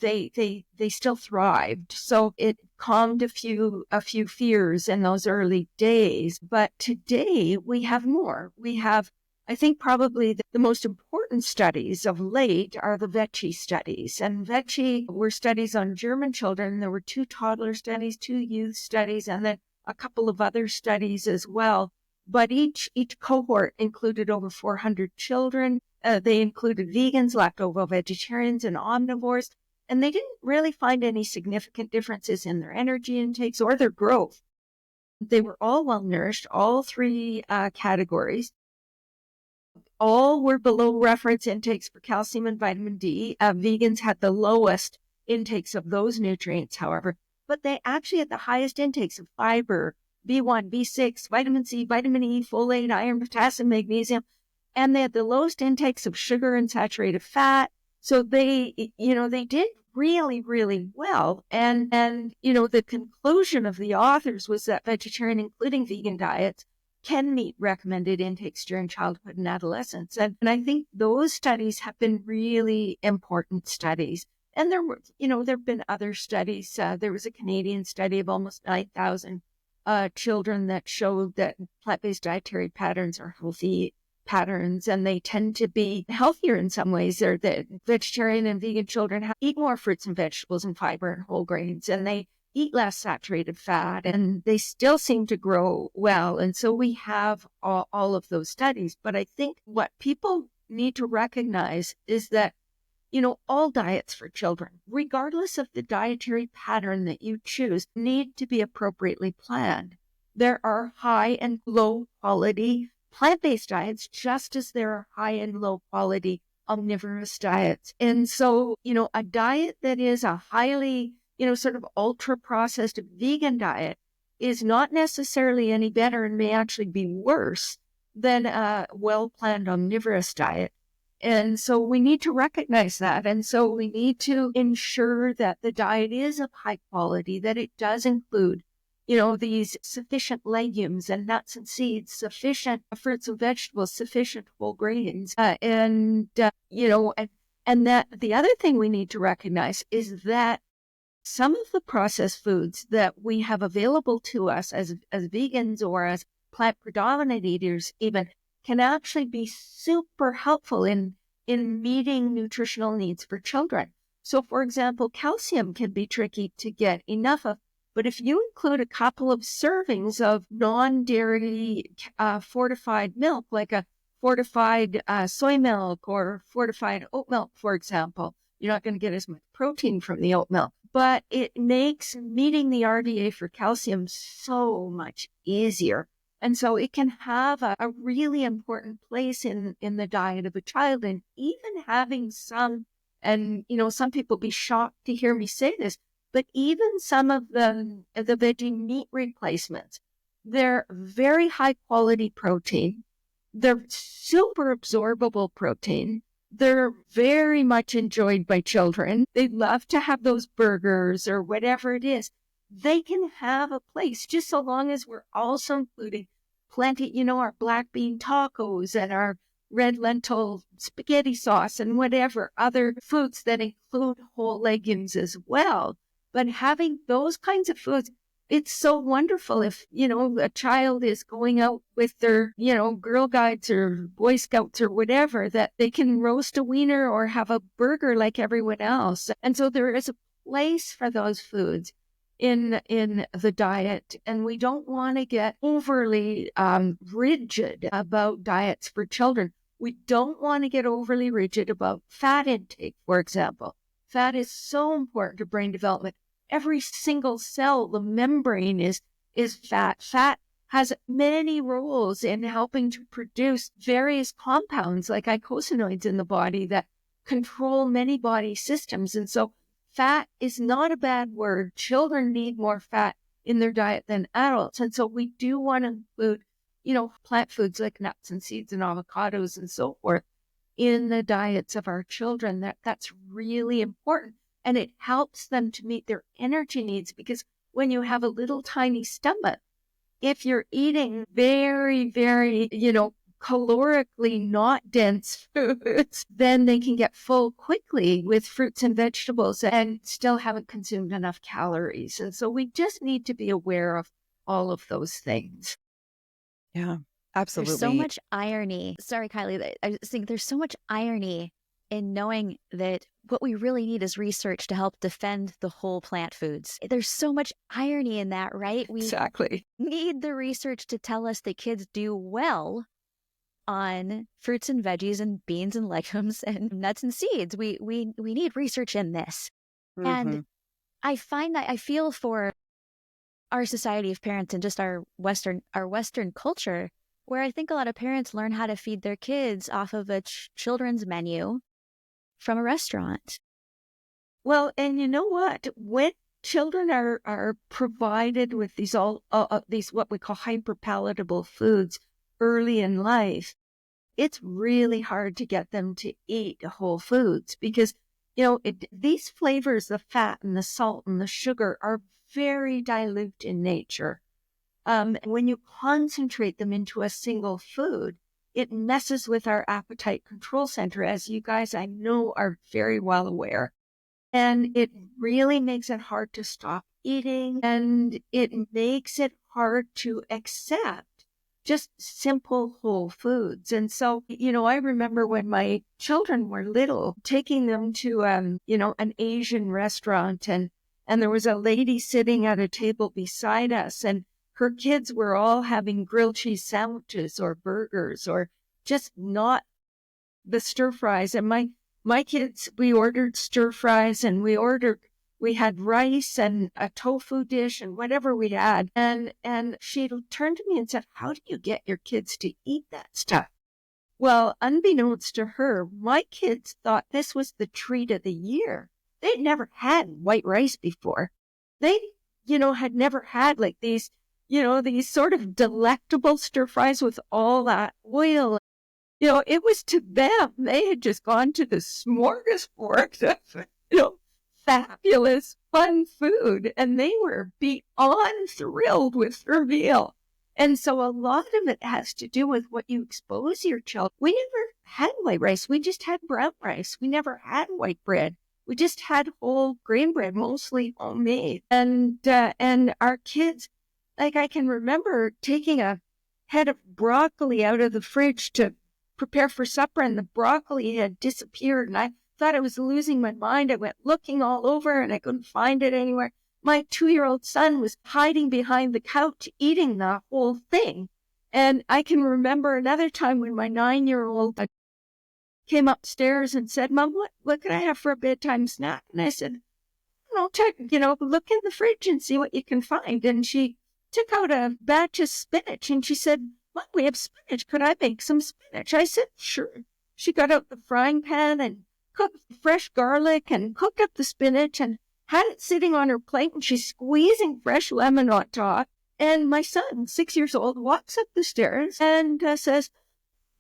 they still thrived. So it calmed a few fears in those early days. But today we have more. We have, I think, probably the most important studies of late are the Veggie studies. And Veggie were studies on German children. There were 2 toddler studies, 2 youth studies, and then a couple of other studies as well. But each cohort included over 400 children. They included vegans, lacto-vegetarians, and omnivores, and they didn't really find any significant differences in their energy intakes or their growth. They were all well-nourished, all 3 categories. All were below reference intakes for calcium and vitamin D. Vegans had the lowest intakes of those nutrients, however, but they actually had the highest intakes of fiber, B1, B6, vitamin C, vitamin E, folate, iron, potassium, magnesium, and they had the lowest intakes of sugar and saturated fat. So they did really, really well. And the conclusion of the authors was that vegetarian, including vegan diets, can meet recommended intakes during childhood and adolescence. And I think those studies have been really important studies. And there have been other studies. There was a Canadian study of almost 9,000 children that showed that plant-based dietary patterns are healthy patterns, and they tend to be healthier in some ways. They're the vegetarian and vegan children eat more fruits and vegetables and fiber and whole grains, and they eat less saturated fat, and they still seem to grow well. And so we have all of those studies. But I think what people need to recognize is that, all diets for children, regardless of the dietary pattern that you choose, need to be appropriately planned. There are high and low quality plant-based diets, just as there are high and low quality omnivorous diets. And so, a diet that is a highly, sort of ultra processed vegan diet is not necessarily any better and may actually be worse than a well-planned omnivorous diet. And so we need to recognize that. And so we need to ensure that the diet is of high quality, that it does include, these sufficient legumes and nuts and seeds, sufficient fruits and vegetables, sufficient whole grains. And that the other thing we need to recognize is that some of the processed foods that we have available to us as vegans or as plant-predominant eaters even can actually be super helpful in meeting nutritional needs for children. So, for example, calcium can be tricky to get enough of, but if you include a couple of servings of non-dairy fortified milk, like a fortified soy milk or fortified oat milk, for example, you're not going to get as much protein from the oat milk, but it makes meeting the RDA for calcium so much easier. And so it can have a really important place in the diet of a child. And even having some people be shocked to hear me say this, but even some of the veggie meat replacements, they're very high quality protein. They're super absorbable protein. They're very much enjoyed by children. They love to have those burgers or whatever it is. They can have a place just so long as we're also including plenty, our black bean tacos and our red lentil spaghetti sauce and whatever other foods that include whole legumes as well. But having those kinds of foods, it's so wonderful if, a child is going out with their, Girl Guides or Boy Scouts or whatever, that they can roast a wiener or have a burger like everyone else. And so there is a place for those foods in the diet. And we don't want to get overly rigid about diets for children. We don't want to get overly rigid about fat intake, for example. Fat is so important to brain development. Every single cell, the membrane is fat. Fat has many roles in helping to produce various compounds like eicosanoids in the body that control many body systems. And so fat is not a bad word. Children need more fat in their diet than adults. And so we do want to include, plant foods like nuts and seeds and avocados and so forth in the diets of our children. That's really important. And it helps them to meet their energy needs, because when you have a little tiny stomach, if you're eating very, very, calorically not dense foods, then they can get full quickly with fruits and vegetables and still haven't consumed enough calories. And so we just need to be aware of all of those things. Yeah, absolutely. There's so much irony. Sorry, Kylie. I just think there's so much irony in knowing that what we really need is research to help defend the whole plant foods. There's so much irony in that, right? We Exactly need the research to tell us that kids do well on fruits and veggies and beans and legumes and nuts and seeds. We need research in this. Mm-hmm. And I find that I feel for our society of parents and just our Western culture, where I think a lot of parents learn how to feed their kids off of a children's menu from a restaurant. Well, and you know what? When children are provided with these what we call hyperpalatable foods early in life, it's really hard to get them to eat whole foods, because these flavors, the fat and the salt and the sugar, are very dilute in nature. When you concentrate them into a single food, it messes with our appetite control center, as you guys, I know, are very well aware. And it really makes it hard to stop eating, and it makes it hard to accept just simple whole foods. And so, I remember when my children were little, taking them to, an Asian restaurant, and there was a lady sitting at a table beside us, and her kids were all having grilled cheese sandwiches or burgers, or just not the stir fries. And my kids, we ordered stir fries, and we had rice and a tofu dish and whatever we had. And she turned to me and said, "How do you get your kids to eat that stuff?" Well, unbeknownst to her, my kids thought this was the treat of the year. They'd never had white rice before. They, had never had like these sort of delectable stir fries with all that oil. It was to them, they had just gone to the smorgasbord of, fabulous, fun food, and they were beyond thrilled with their meal. And so a lot of it has to do with what you expose your children. We never had white rice. We just had brown rice. We never had white bread. We just had whole grain bread, mostly homemade. And our kids, like, I can remember taking a head of broccoli out of the fridge to prepare for supper, and the broccoli had disappeared, and I thought I was losing my mind. I went looking all over, and I couldn't find it anywhere. My 2-year-old son was hiding behind the couch eating the whole thing. And I can remember another time when my 9-year-old came upstairs and said, "Mom, what can I have for a bedtime snack?" And I said, check, look in the fridge and see what you can find. And she took out a batch of spinach, and she said, "Mom, we have spinach. Could I make some spinach?" I said, "Sure." She got out the frying pan and cooked fresh garlic and cooked up the spinach and had it sitting on her plate, and she's squeezing fresh lemon on top. And my son, 6 years old, walks up the stairs and says,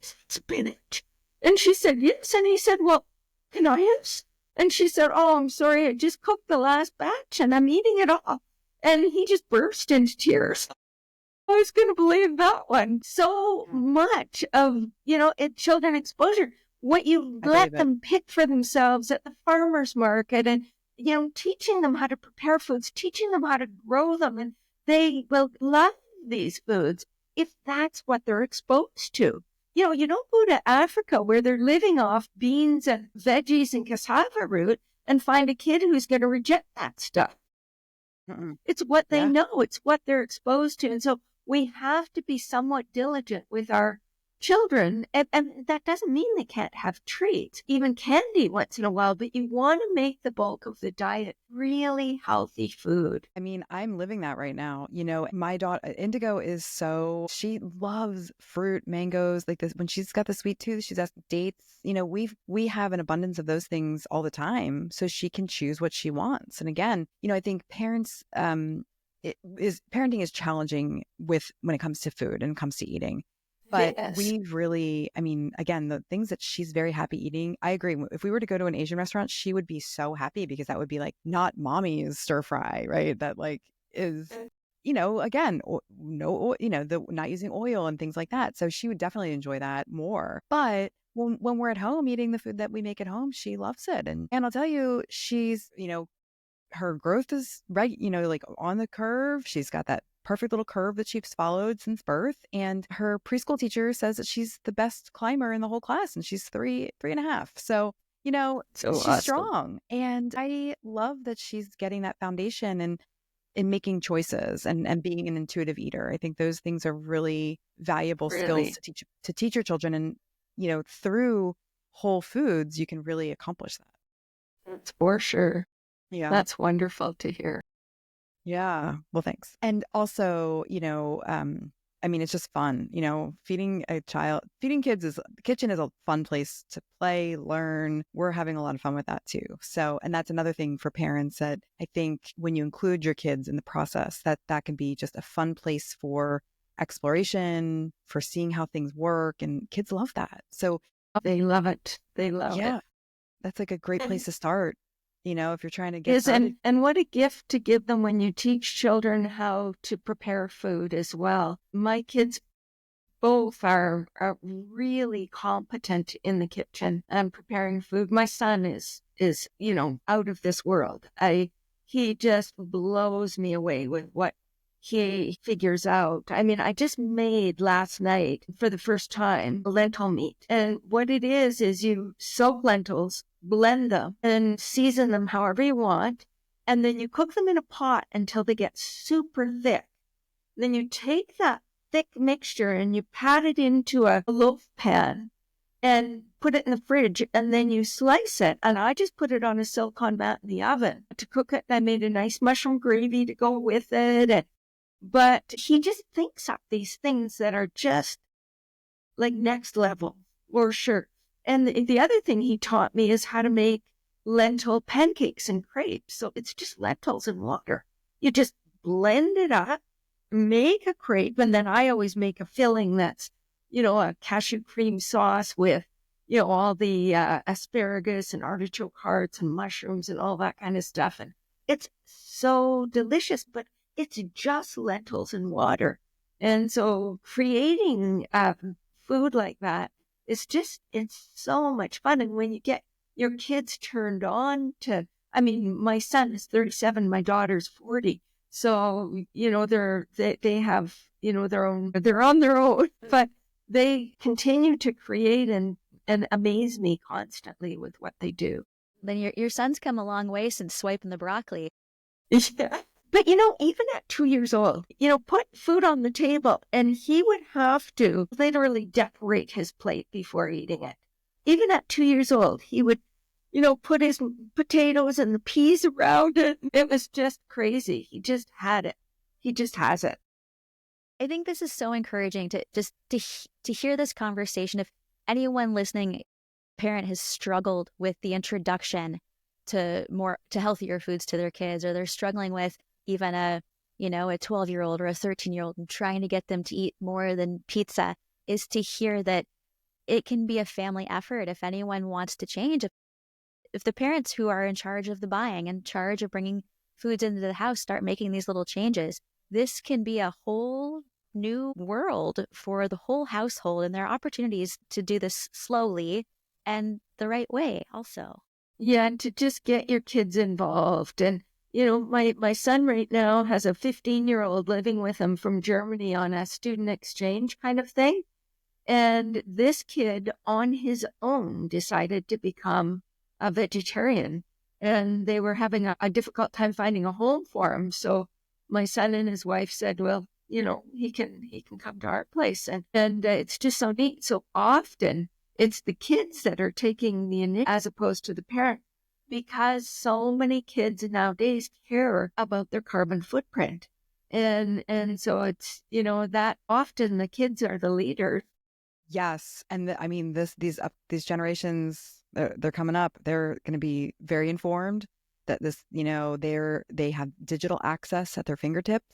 "Spinach?" And she said, "Yes." And he said, "Well, can I have?" And she said, "Oh, I'm sorry. I just cooked the last batch and I'm eating it all." And he just burst into tears. I was going to believe that one. So much of, children exposure, what you let them pick for themselves at the farmer's market, and, teaching them how to prepare foods, teaching them how to grow them, and they will love these foods if that's what they're exposed to. You don't go to Africa where they're living off beans and veggies and cassava root and find a kid who's going to reject that stuff. Mm-mm. It's what they know. It's what they're exposed to. And so we have to be somewhat diligent with our children, and that doesn't mean they can't have treats, even candy once in a while, but you want to make the bulk of the diet really healthy food. I mean, I'm living that right now. My daughter, Indigo, she loves fruit, mangoes, like this. When she's got the sweet tooth, she's asked dates. We have an abundance of those things all the time. So she can choose what she wants. And again, I think parenting is challenging when it comes to food and it comes to eating. But Yes. we've really, again, the things that she's very happy eating, I agree. If we were to go to an Asian restaurant, she would be so happy because that would be like not mommy's stir fry, right? That like is, again, the not using oil and things like that. So she would definitely enjoy that more. But when we're at home eating the food that we make at home, she loves it. And I'll tell you, she's, her growth is right, like on the curve. She's got that perfect little curve that she's followed since birth. And her preschool teacher says that she's the best climber in the whole class. And she's 3.5. So, So she's awesome. strong. And I love that she's getting that foundation and in making choices and being an intuitive eater. I think those things are really valuable skills to teach your children. And, through whole foods, you can really accomplish that. That's for sure. Yeah. That's wonderful to hear. Yeah. Well, thanks. And also, it's just fun, feeding kids the kitchen is a fun place to play, learn. We're having a lot of fun with that too. So, and that's another thing for parents that I think when you include your kids in the process, that can be just a fun place for exploration, for seeing how things work. And kids love that. So they love it. They love it. That's like a great place to start. If you're trying to get started. And what a gift to give them when you teach children how to prepare food as well. My kids both are really competent in the kitchen and preparing food. My son is out of this world. He just blows me away with what he figures out. I just made last night for the first time lentil meat. And what it is you soak lentils, blend them, and season them however you want. And then you cook them in a pot until they get super thick. Then you take that thick mixture and you pat it into a loaf pan and put it in the fridge, and then you slice it. And I just put it on a silicone mat in the oven to cook it. I made a nice mushroom gravy to go with it. But he just thinks up these things that are just like next level, for sure. And the other thing he taught me is how to make lentil pancakes and crepes. So it's just lentils and water. You just blend it up, make a crepe, and then I always make a filling that's, a cashew cream sauce with, all the asparagus and artichoke hearts and mushrooms and all that kind of stuff. And it's so delicious, but it's just lentils and water. And so creating food like that, it's so much fun. And when you get your kids turned on to, my son is 37, my daughter's 40. So, they have, they're on their own, but they continue to create and amaze me constantly with what they do. Then your son's come a long way since swiping the broccoli. Yeah. But, even at 2 years old, put food on the table and he would have to literally decorate his plate before eating it. Even at 2 years old, he would, put his potatoes and the peas around it. It was just crazy. He just had it. He just has it. I think this is so encouraging to hear this conversation. If anyone listening, parent has struggled with the introduction to healthier foods to their kids, or they're struggling with even a 12-year-old or a 13-year-old and trying to get them to eat more than pizza, is to hear that it can be a family effort if anyone wants to change. If the parents who are in charge of the buying, in charge of bringing foods into the house, start making these little changes, this can be a whole new world for the whole household. And there are opportunities to do this slowly and the right way also. Yeah, and to just get your kids involved. And my son right now has a 15-year-old living with him from Germany on a student exchange kind of thing. And this kid on his own decided to become a vegetarian. And they were having a difficult time finding a home for him. So my son and his wife said, well, he can come to our place, and it's just so neat. So often it's the kids that are taking the initiative as opposed to the parent, because so many kids nowadays care about their carbon footprint. And so it's, that often the kids are the leaders. Yes. And I mean, these generations, they're coming up, they're going to be very informed that they have digital access at their fingertips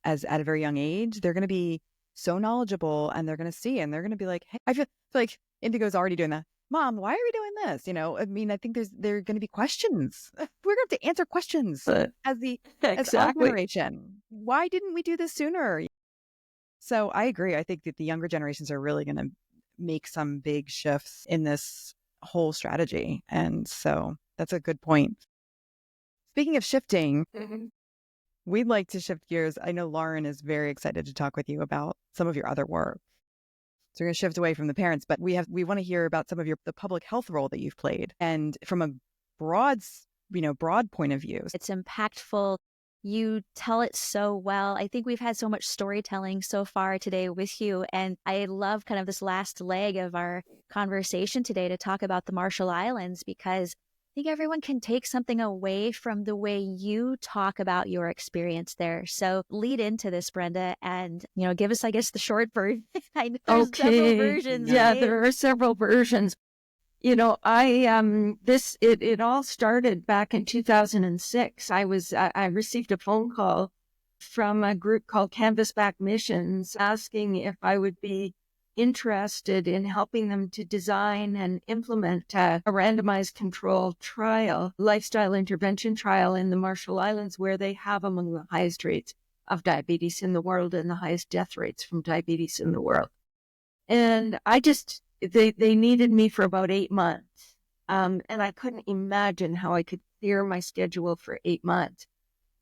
at a very young age. They're going to be so knowledgeable, and they're going to see, and they're going to be like, hey, I feel like Indigo's already doing that. Mom, why are we doing this? I mean, I think there are going to be questions. We're going to have to answer questions as our generation. Why didn't we do this sooner? So I agree. I think that the younger generations are really going to make some big shifts in this whole strategy. And so that's a good point. Speaking of shifting, we'd like to shift gears. I know Lauren is very excited to talk with you about some of your other work. So we're going to shift away from the parents, but we want to hear about some of the public health role that you've played, and from a broad point of view. It's impactful. You tell it so well. I think we've had so much storytelling so far today with you. And I love kind of this last leg of our conversation today to talk about the Marshall Islands, because I think everyone can take something away from the way you talk about your experience there. So lead into this, Brenda, and, give us, I guess, the short version. I know there's several versions. Yeah, right? There are several versions. It all started back in 2006. I received a phone call from a group called Canvasback Missions asking if I would be interested in helping them to design and implement a randomized controlled trial, lifestyle intervention trial in the Marshall Islands, where they have among the highest rates of diabetes in the world and the highest death rates from diabetes in the world. And they needed me for about 8 months. And I couldn't imagine how I could clear my schedule for 8 months.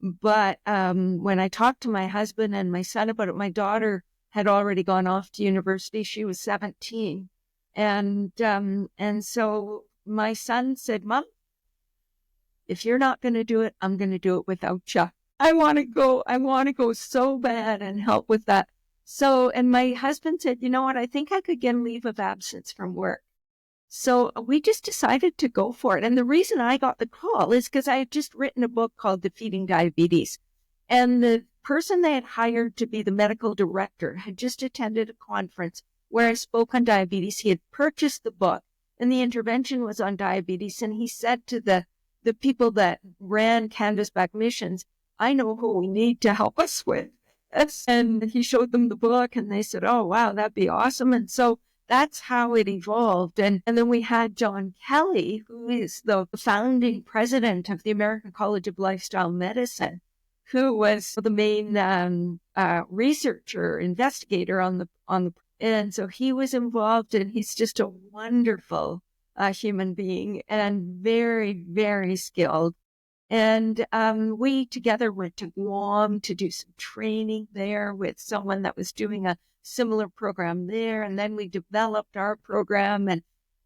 But when I talked to my husband and my son about it, my daughter had already gone off to university. She was 17. And so my son said, Mom, if you're not going to do it, I'm going to do it without you. I want to go so bad and help with that. So, and my husband said, you know what, I think I could get a leave of absence from work. So we just decided to go for it. And the reason I got the call is because I had just written a book called Defeating Diabetes. And the person they had hired to be the medical director had just attended a conference where I spoke on diabetes. He had purchased the book, and the intervention was on diabetes. And he said to the people that ran Canvasback Missions, I know who we need to help us with. And he showed them the book, and they said, oh, wow, that'd be awesome. And so that's how it evolved. And then we had John Kelly, who is the founding president of the American College of Lifestyle Medicine, who was the main researcher, investigator on the, and so he was involved, and he's just a wonderful human being and very, very skilled. And we together went to Guam to do some training there with someone that was doing a similar program there. And then we developed our program,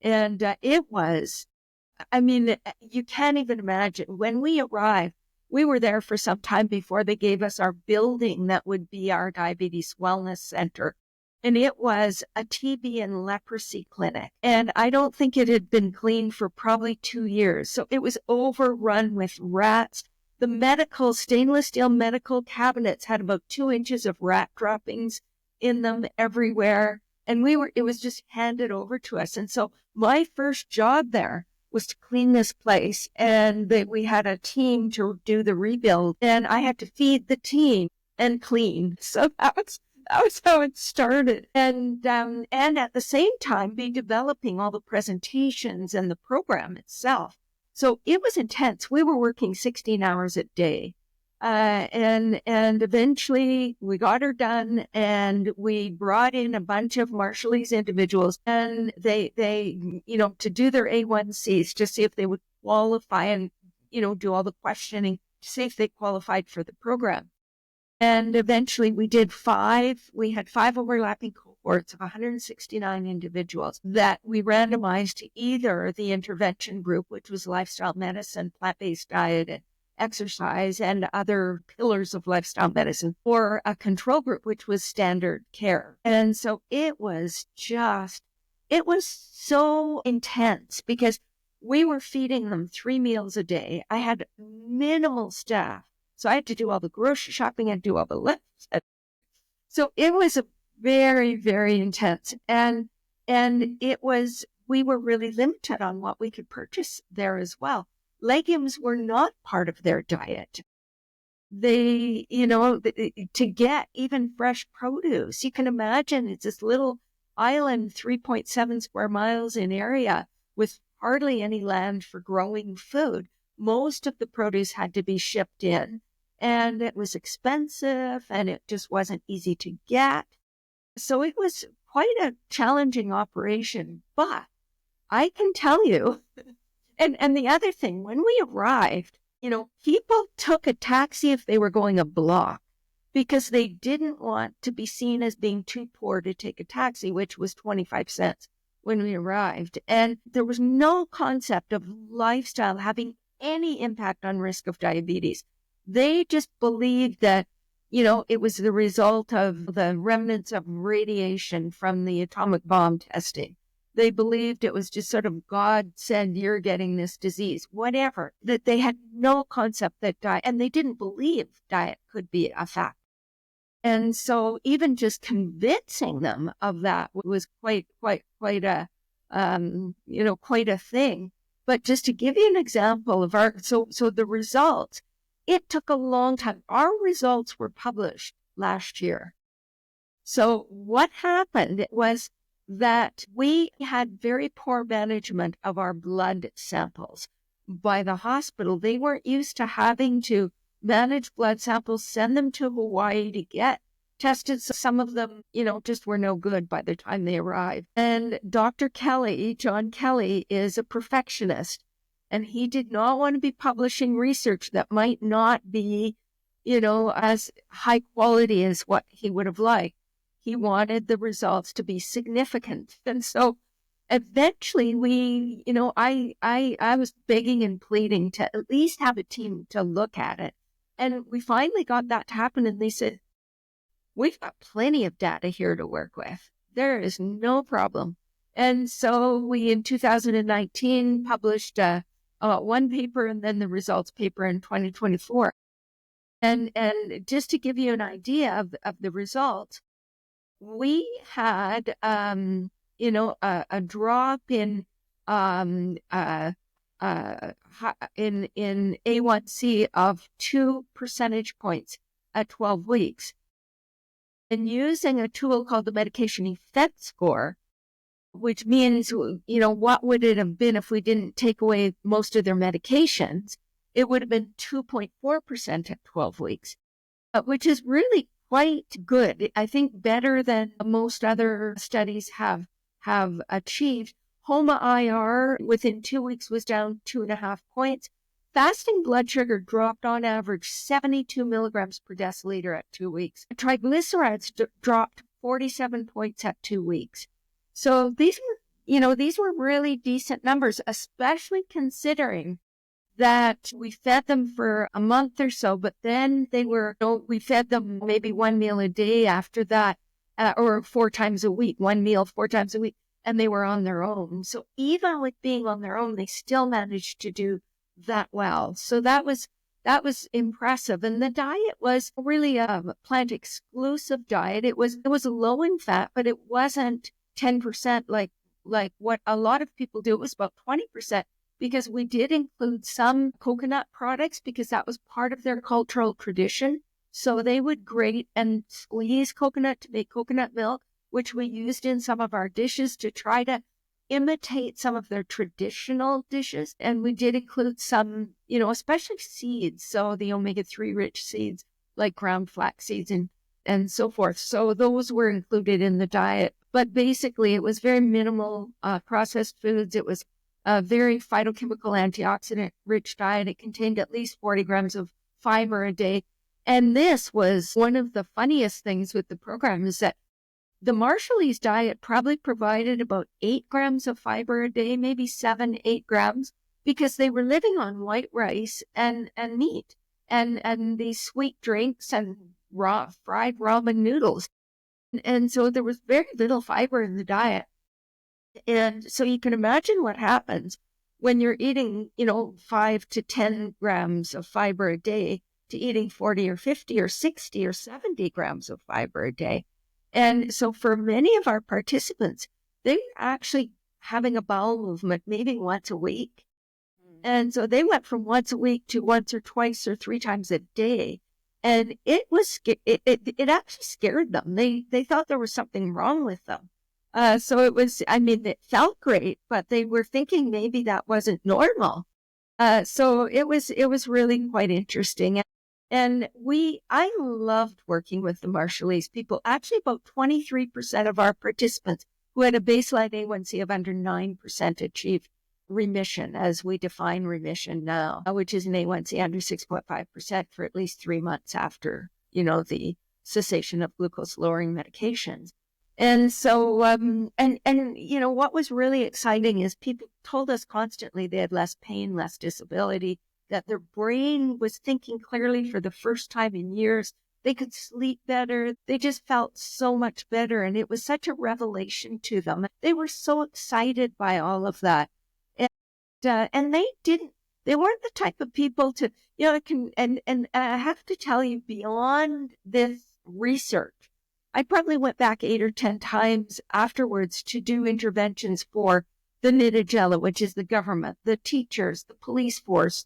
and it was, I mean, you can't even imagine. When we arrived, we were there for some time before they gave us our building that would be our diabetes wellness center. And it was a TB and leprosy clinic. And I don't think it had been cleaned for probably 2 years. So it was overrun with rats. The stainless steel medical cabinets had about 2 inches of rat droppings in them everywhere. And it was just handed over to us. And so my first job there was to clean this place. And we had a team to do the rebuild. And I had to feed the team and clean. So that was how it started. And at the same time, be developing all the presentations and the program itself. So it was intense. We were working 16 hours a day. And eventually we got her done, and we brought in a bunch of Marshallese individuals, and they to do their A1Cs to see if they would qualify, and, do all the questioning to see if they qualified for the program. And eventually we had 5 overlapping cohorts of 169 individuals that we randomized to either the intervention group, which was lifestyle medicine, plant-based diet, exercise and other pillars of lifestyle medicine, or a control group, which was standard care. And so it was so intense because we were feeding them 3 meals a day. I had minimal staff. So I had to do all the grocery shopping and do all the lifts. So it was a very, very intense. And we were really limited on what we could purchase there as well. Legumes were not part of their diet. They, to get even fresh produce, you can imagine it's this little island, 3.7 square miles in area with hardly any land for growing food. Most of the produce had to be shipped in, and it was expensive and it just wasn't easy to get. So it was quite a challenging operation, but I can tell you, and the other thing, when we arrived, people took a taxi if they were going a block because they didn't want to be seen as being too poor to take a taxi, which was 25 cents when we arrived. And there was no concept of lifestyle having any impact on risk of diabetes. They just believed that, it was the result of the remnants of radiation from the atomic bomb testing. They believed it was just sort of God said, you're getting this disease, whatever, that they had no concept that diet, and they didn't believe diet could be a fact. And so even just convincing them of that was quite a thing. But just to give you an example of so the results, it took a long time. Our results were published last year. So what happened was that we had very poor management of our blood samples by the hospital. They weren't used to having to manage blood samples, send them to Hawaii to get tested. So some of them, just were no good by the time they arrived. And Dr. Kelly, John Kelly, is a perfectionist, and he did not want to be publishing research that might not be, as high quality as what he would have liked. He wanted the results to be significant. And so eventually I was begging and pleading to at least have a team to look at it. And we finally got that to happen. And they said, we've got plenty of data here to work with. There is no problem. And so we, in 2019, published one paper and then the results paper in 2024. And just to give you an idea of the results, we had, a drop in A1C of 2 percentage points at 12 weeks. And using a tool called the medication effect score, which means, what would it have been if we didn't take away most of their medications? It would have been 2.4% at 12 weeks, which is really quite good. I think better than most other studies have achieved. HOMA-IR within 2 weeks was down 2.5 points. Fasting blood sugar dropped on average 72 milligrams per deciliter at 2 weeks. Triglycerides dropped 47 points at 2 weeks. So these were really decent numbers, especially considering that we fed them for a month or so, but then we fed them maybe 1 meal a day after that, or 4 times a week, 1 meal 4 times a week, and they were on their own. So even with being on their own, they still managed to do that well. So that was impressive. And the diet was really a plant exclusive diet. It was low in fat, but it wasn't 10% like what a lot of people do. It was about 20%. Because we did include some coconut products because that was part of their cultural tradition. So they would grate and squeeze coconut to make coconut milk, which we used in some of our dishes to try to imitate some of their traditional dishes. And we did include some, especially seeds. So the omega-3 rich seeds like ground flax seeds and so forth. So those were included in the diet. But basically it was very minimal processed foods. It was a very phytochemical antioxidant-rich diet. It contained at least 40 grams of fiber a day. And this was one of the funniest things with the program is that the Marshallese diet probably provided about 8 grams of fiber a day, maybe 7, 8 grams. because they were living on white rice and meat and these sweet drinks and fried ramen noodles. And so there was very little fiber in the diet. And so you can imagine what happens when you're eating, 5 to 10 grams of fiber a day to eating 40 or 50 or 60 or 70 grams of fiber a day. And so for many of our participants, they were actually having a bowel movement maybe once a week. And so they went from once a week to once or twice or 3 times a day. And it actually scared them. They thought there was something wrong with them. So it felt great, but they were thinking maybe that wasn't normal. So it was really quite interesting. And I loved working with the Marshallese people. Actually, about 23% of our participants who had a baseline A1C of under 9% achieved remission, as we define remission now, which is an A1C under 6.5% for at least 3 months after, the cessation of glucose-lowering medications. And so, what was really exciting is people told us constantly they had less pain, less disability, that their brain was thinking clearly for the first time in years. They could sleep better. They just felt so much better. And it was such a revelation to them. They were so excited by all of that. And they weren't the type of people to, and I have to tell you, beyond this research, I probably went back 8 or 10 times afterwards to do interventions for the Nidagella, which is the government, the teachers, the police force,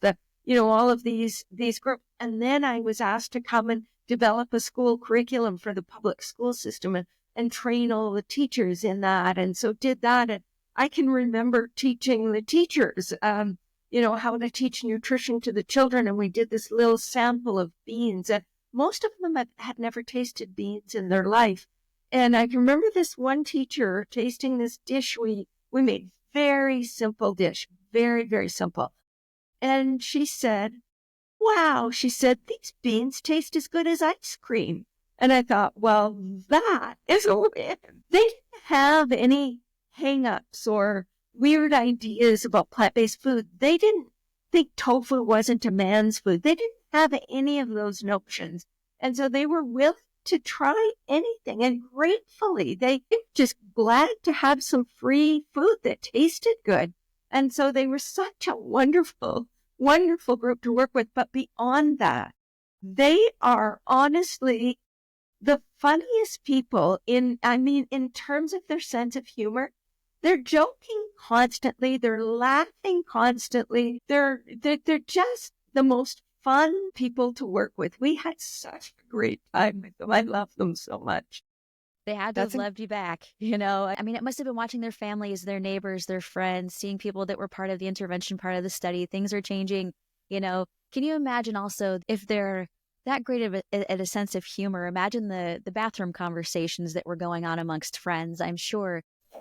all of these groups. And then I was asked to come and develop a school curriculum for the public school system and train all the teachers in that. And so did that. And I can remember teaching the teachers, how to teach nutrition to the children. And we did this little sample of beans. And most of them had never tasted beans in their life. And I can remember this one teacher tasting this dish we made, very simple dish, very, very simple. And she said, wow, she said, these beans taste as good as ice cream. And I thought, well, that is a win. They didn't have any hang-ups or weird ideas about plant-based food. They didn't think tofu wasn't a man's food. They didn't have any of those notions. And so they were willing to try anything. And gratefully, they were just glad to have some free food that tasted good. And so they were such a wonderful, wonderful group to work with. But beyond that, they are honestly the funniest people in terms of their sense of humor. They're joking constantly. They're laughing constantly. They're just the most fun people to work with. We had such a great time with them. I love them so much. They had to have loved you back, it must have been watching their families, their neighbors, their friends, seeing people that were part of the intervention, part of the study. Things are changing, Can you imagine also if they're that great of a sense of humor? Imagine the bathroom conversations that were going on amongst friends.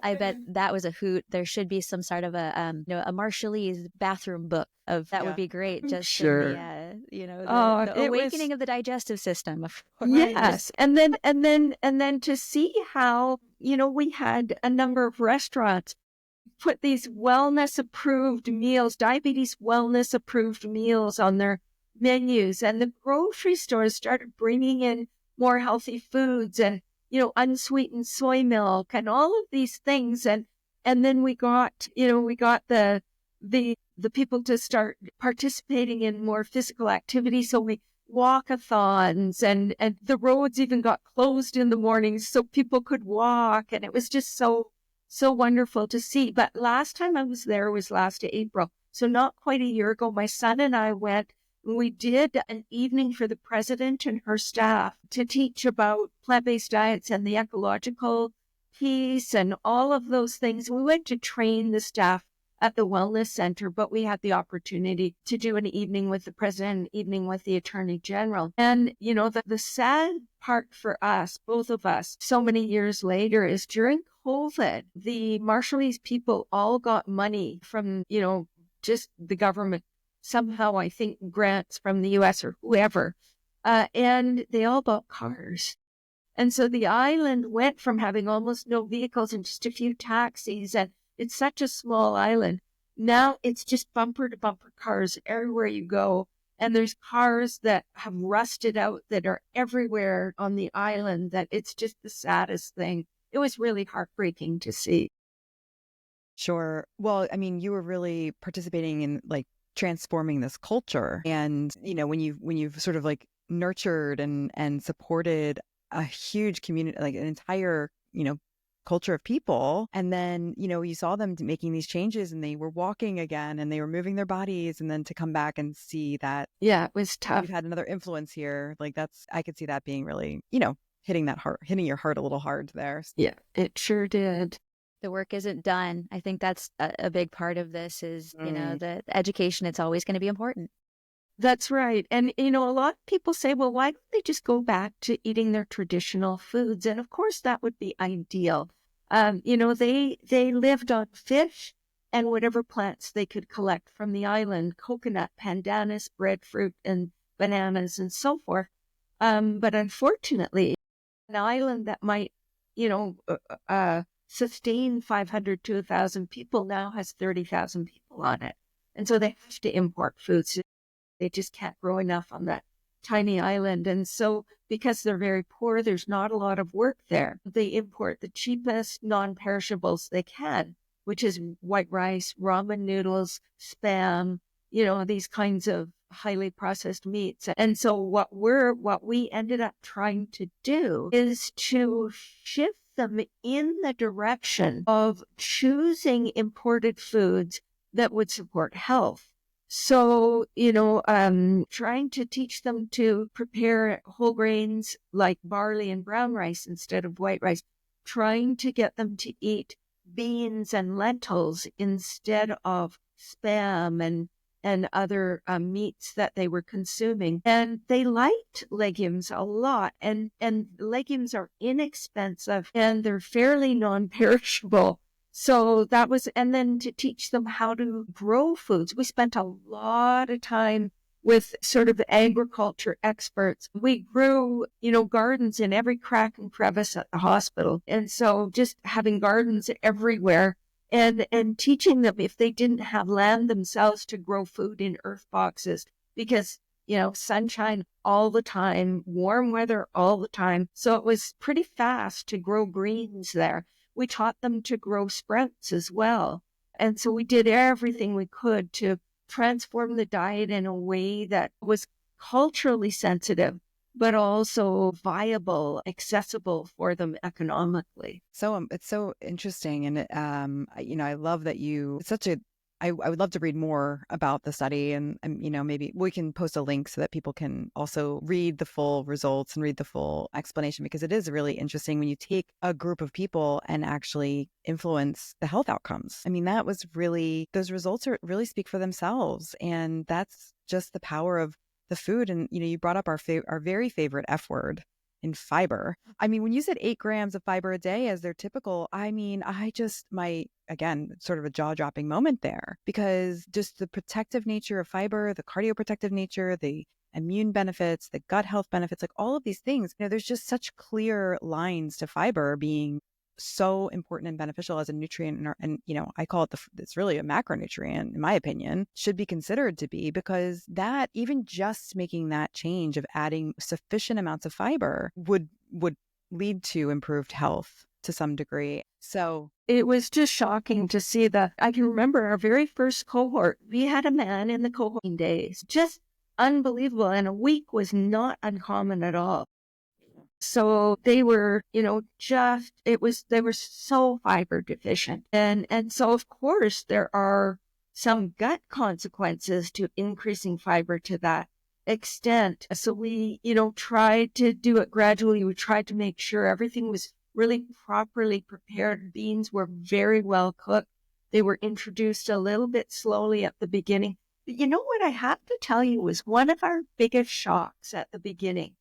I bet that was a hoot. There should be some sort of a Marshallese bathroom book that would be great. Just sure. The awakening of the digestive system. Yes. And then to see how, we had a number of restaurants put these wellness approved meals, diabetes wellness approved meals on their menus, and the grocery stores started bringing in more healthy foods and unsweetened soy milk and all of these things. And then we got the people to start participating in more physical activity. So we walkathons and the roads even got closed in the mornings so people could walk. And it was just so wonderful to see. But last time I was there was last April. So not quite a year ago, my son and I went. We did an evening for the president and her staff to teach about plant-based diets and the ecological piece and all of those things. We went to train the staff at the wellness center, but we had the opportunity to do an evening with the president, an evening with the attorney general. And, the sad part for us, both of us, so many years later, is during COVID, the Marshallese people all got money from, just the government. Somehow, I think grants from the U.S. or whoever, and they all bought cars. And so the island went from having almost no vehicles and just a few taxis, and it's such a small island, Now it's just bumper to bumper cars everywhere you go. And there's cars that have rusted out that are everywhere on the island, that it's just the saddest thing. It was really heartbreaking to see. Sure. Well, I mean, you were really participating in like transforming this culture. And, when you've sort of like nurtured and supported a huge community, like an entire, culture of people. And then, you saw them making these changes and they were walking again and they were moving their bodies. And then to come back and see that, Yeah, it was tough. we've had another influence here. Like I could see that being really, hitting your heart a little hard there. Yeah, it sure did. The work isn't done. I think that's a big part of this is, the education. It's always going to be important. That's right. And, a lot of people say, well, why don't they just go back to eating their traditional foods? And of course, that would be ideal. They lived on fish and whatever plants they could collect from the island, coconut, pandanus, breadfruit, and bananas, and so forth. But unfortunately, an island that might, sustain 500 to 1,000 people now has 30,000 people on it. And so they have to import foods. They just can't grow enough on that tiny island. And so because they're very poor, there's not a lot of work there. They import the cheapest non-perishables they can, which is white rice, ramen noodles, Spam, these kinds of highly processed meats. And so what we ended up trying to do is to shift them in the direction of choosing imported foods that would support health. So, trying to teach them to prepare whole grains like barley and brown rice instead of white rice, trying to get them to eat beans and lentils instead of Spam and other meats that they were consuming. And they liked legumes a lot. And legumes are inexpensive and they're fairly non-perishable. So that was, and then to teach them how to grow foods. We spent a lot of time with sort of agriculture experts. We grew, gardens in every crack and crevice at the hospital. And so just having gardens everywhere and teaching them if they didn't have land themselves to grow food in earth boxes because, sunshine all the time, warm weather all the time. So it was pretty fast to grow greens there. We taught them to grow sprouts as well. And so we did everything we could to transform the diet in a way that was culturally sensitive, but also viable, accessible for them economically. So it's so interesting. And, I love that it's such I would love to read more about the study and, maybe we can post a link so that people can also read the full results and read the full explanation, because it is really interesting when you take a group of people and actually influence the health outcomes. I mean, those results really speak for themselves. And that's just the power of the food. And, you brought up our very favorite F word in fiber. I mean, when you said 8 grams of fiber a day as their typical, I mean, again, sort of a jaw-dropping moment there, because just the protective nature of fiber, the cardioprotective nature, the immune benefits, the gut health benefits, like all of these things, there's just such clear lines to fiber being so important and beneficial as a nutrient. And I call it it's really a macronutrient, in my opinion, should be considered to be, because that, even just making that change of adding sufficient amounts of fiber would lead to improved health to some degree. So it was just shocking to see that. I can remember our very first cohort, we had a man in the cohort days, just unbelievable. And a week was not uncommon at all. So they were, they were so fiber deficient. And so, of course, there are some gut consequences to increasing fiber to that extent. So we, tried to do it gradually. We tried to make sure everything was really properly prepared. Beans were very well cooked. They were introduced a little bit slowly at the beginning. But what I have to tell you was one of our biggest shocks at the beginning.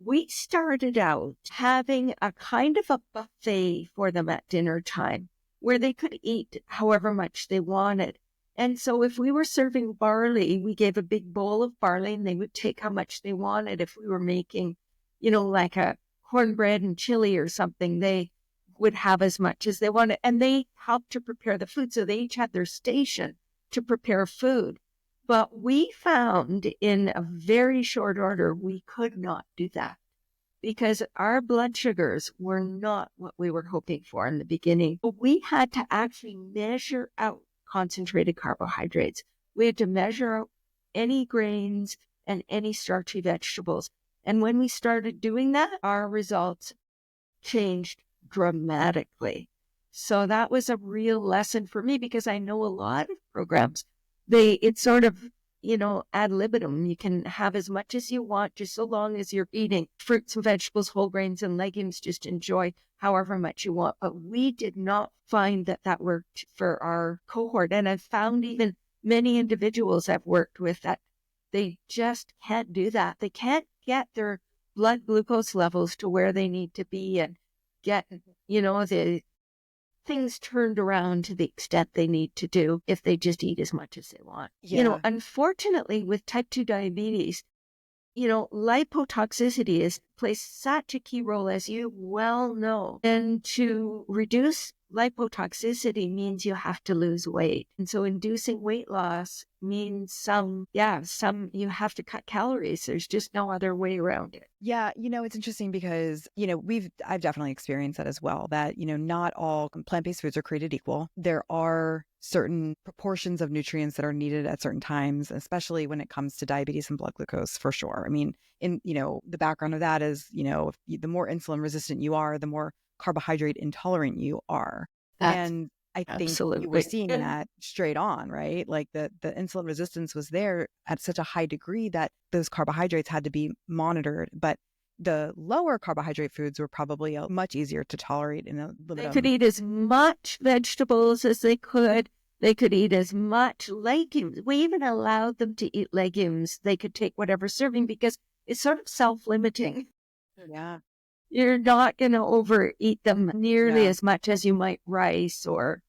We started out having a kind of a buffet for them at dinner time where they could eat however much they wanted. And so if we were serving barley, we gave a big bowl of barley and they would take how much they wanted. If we were making, like a cornbread and chili or something, they would have as much as they wanted. And they helped to prepare the food. So they each had their station to prepare food. But we found in a very short order, we could not do that because our blood sugars were not what we were hoping for in the beginning. But we had to actually measure out concentrated carbohydrates. We had to measure out any grains and any starchy vegetables. And when we started doing that, our results changed dramatically. So that was a real lesson for me because I know a lot of programs, it's sort of, ad libitum. You can have as much as you want, just so long as you're eating fruits and vegetables, whole grains and legumes, just enjoy however much you want. But we did not find that worked for our cohort. And I've found even many individuals I've worked with that they just can't do that. They can't get their blood glucose levels to where they need to be and get, the things turned around to the extent they need to do if they just eat as much as they want. Yeah. Unfortunately, with type 2 diabetes, lipotoxicity plays such a key role, as you well know. And to reduce lipotoxicity means you have to lose weight. And so inducing weight loss means you have to cut calories. There's just no other way around it. Yeah, it's interesting because, I've definitely experienced that as well, that, not all plant-based foods are created equal. There are certain proportions of nutrients that are needed at certain times, especially when it comes to diabetes and blood glucose, for sure. I mean, the background of that is, the more insulin resistant you are, the more carbohydrate intolerant you are. And I think you were seeing that straight on, right? Like the insulin resistance was there at such a high degree that those carbohydrates had to be monitored. But the lower carbohydrate foods were probably much easier to tolerate in a limited. They could eat as much vegetables as they could. They could eat as much legumes. We even allowed them to eat legumes. They could take whatever serving because it's sort of self-limiting. Yeah. You're not going to overeat them nearly as much as you might rice or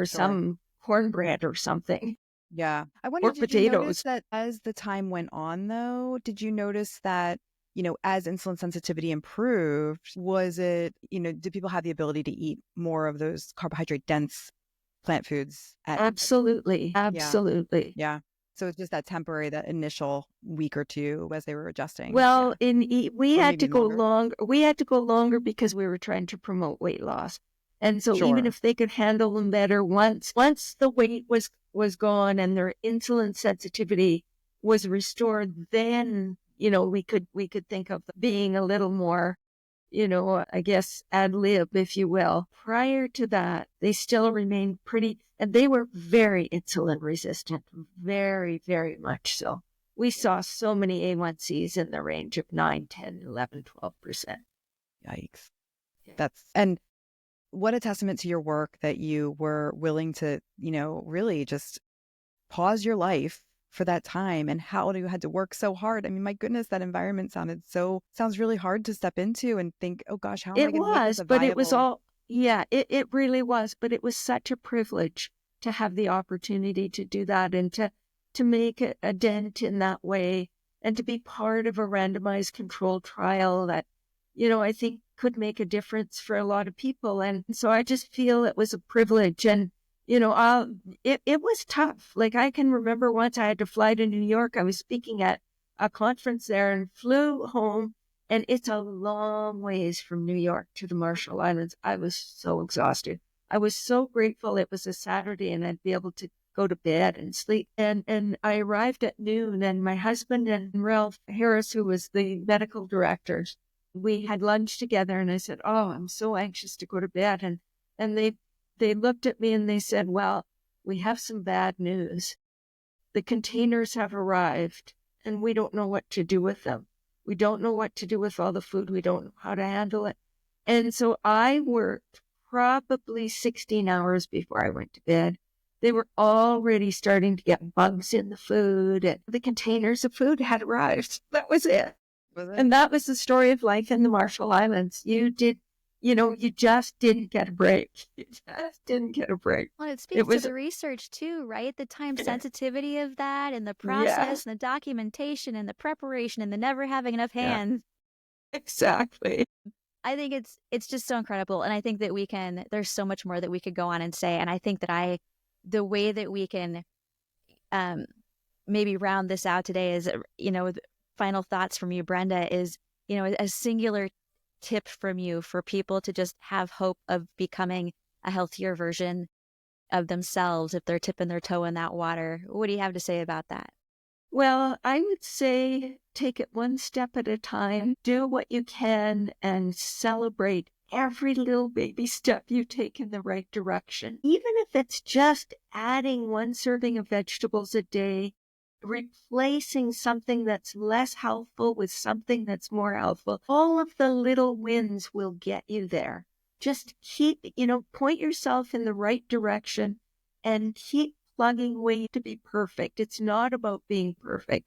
some cornbread or something. Yeah. I wonder, or did potatoes. you notice that as the time went on, though, did you notice that, as insulin sensitivity improved, was it, did people have the ability to eat more of those carbohydrate dense plant foods? Absolutely. Yeah. So it's just that temporary, that initial week or two as they were adjusting. Well, we had to go longer. We had to go longer because we were trying to promote weight loss. And so even if they could handle them better, once the weight was gone and their insulin sensitivity was restored, then, we could think of being a little more, I guess, ad lib, if you will. Prior to that, they still remained and they were very insulin resistant, very, very much so. We saw so many A1Cs in the range of 9, 10, 11, 12%. Yikes. And what a testament to your work that you were willing to, really just pause your life for that time, and how you had to work so hard. I mean, my goodness, that environment sounds really hard to step into and think, oh gosh, how am I going to make this a viable... It was all, it really was, but it was such a privilege to have the opportunity to do that and to make a dent in that way and to be part of a randomized controlled trial that, I think could make a difference for a lot of people. And so I just feel it was a privilege. And, it was tough. Like I can remember once I had to fly to New York. I was speaking at a conference there and flew home. And it's a long ways from New York to the Marshall Islands. I was so exhausted. I was so grateful it was a Saturday and I'd be able to go to bed and sleep. And I arrived at noon, and my husband and Ralph Harris, who was the medical director, we had lunch together, and I said, oh, I'm so anxious to go to bed. And they looked at me and they said, well, we have some bad news. The containers have arrived and we don't know what to do with them. We don't know what to do with all the food. We don't know how to handle it. And so I worked probably 16 hours before I went to bed. They were already starting to get bugs in the food, and the containers of food had arrived. That was it. And that was the story of life in the Marshall Islands. You just didn't get a break. You just didn't get a break. Well, it speaks to the research too, right? The time sensitivity of that and the process and the documentation and the preparation and the never having enough hands. Exactly. I think it's just so incredible. And I think that there's so much more that we could go on and say. And I think that the way that we can um, maybe round this out today is, final thoughts from you, Brenda, is, a singular tip from you for people to just have hope of becoming a healthier version of themselves if they're tipping their toe in that water. What do you have to say about that? Well, I would say take it one step at a time, do what you can, and celebrate every little baby step you take in the right direction. Even if it's just adding one serving of vegetables a day, replacing something that's less helpful with something that's more helpful, all of the little wins will get you there. Just keep, point yourself in the right direction and keep plugging away to be perfect. It's not about being perfect,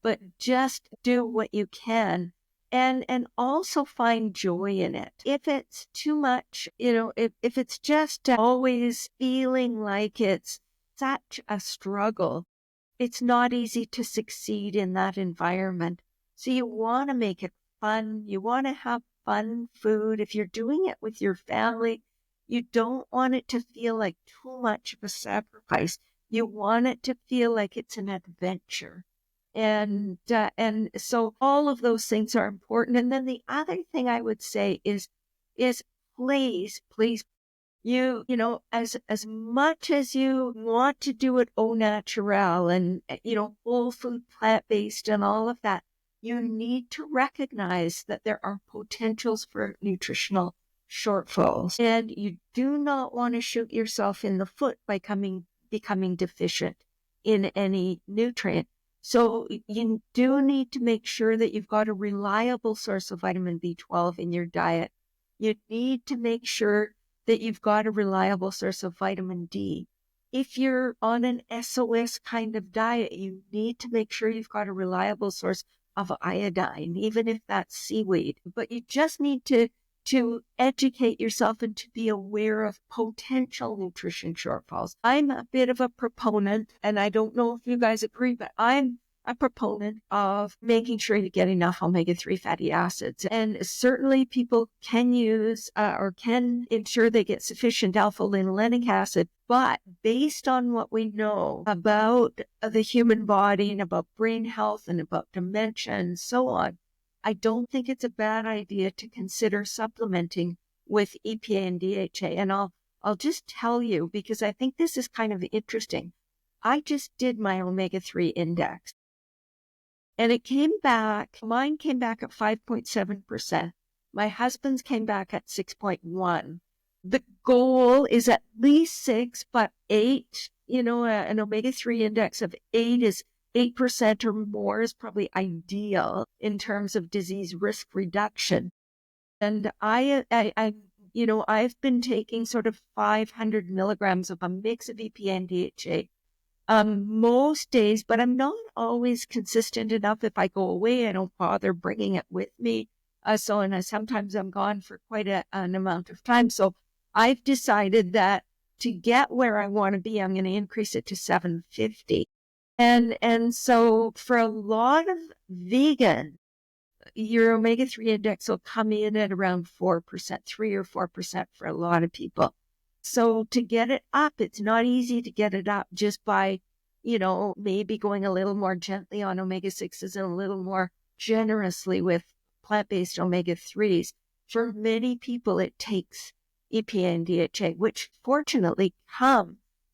but just do what you can and also find joy in it. If it's too much, if it's just always feeling like it's such a struggle, it's not easy to succeed in that environment. So you want to make it fun. You want to have fun food. If you're doing it with your family, you don't want it to feel like too much of a sacrifice. You want it to feel like it's an adventure. And so all of those things are important. And then the other thing I would say is please, as much as you want to do it au naturel and, whole food, plant-based and all of that, you need to recognize that there are potentials for nutritional shortfalls. And you do not want to shoot yourself in the foot by becoming deficient in any nutrient. So you do need to make sure that you've got a reliable source of vitamin B12 in your diet. You need to make sure that you've got a reliable source of vitamin D. If you're on an SOS kind of diet, you need to make sure you've got a reliable source of iodine, even if that's seaweed. But you just need to educate yourself and to be aware of potential nutrition shortfalls. I'm a bit of a proponent, and I don't know if you guys agree, but I'm a proponent of making sure you get enough omega-3 fatty acids. And certainly people can use or can ensure they get sufficient alpha-linolenic acid. But based on what we know about the human body and about brain health and about dementia and so on, I don't think it's a bad idea to consider supplementing with EPA and DHA. And I'll just tell you, because I think this is kind of interesting. I just did my omega-3 index. And mine came back at 5.7%. My husband's came back at 6.1. The goal is at least 6, but 8, an omega-3 index of 8 is 8% or more is probably ideal in terms of disease risk reduction. And I've been taking sort of 500 milligrams of a mix of EPA and DHA most days, but I'm not always consistent enough. If I go away, I don't bother bringing it with me. Sometimes I'm gone for quite an amount of time. So I've decided that to get where I want to be, I'm going to increase it to 750. And so for a lot of vegan, your omega-3 index will come in at around 4%, 3 or 4% for a lot of people. So to get it up, it's not easy to get it up just by, maybe going a little more gently on omega-6s and a little more generously with plant-based omega-3s. For many people, it takes EPA and DHA, which fortunately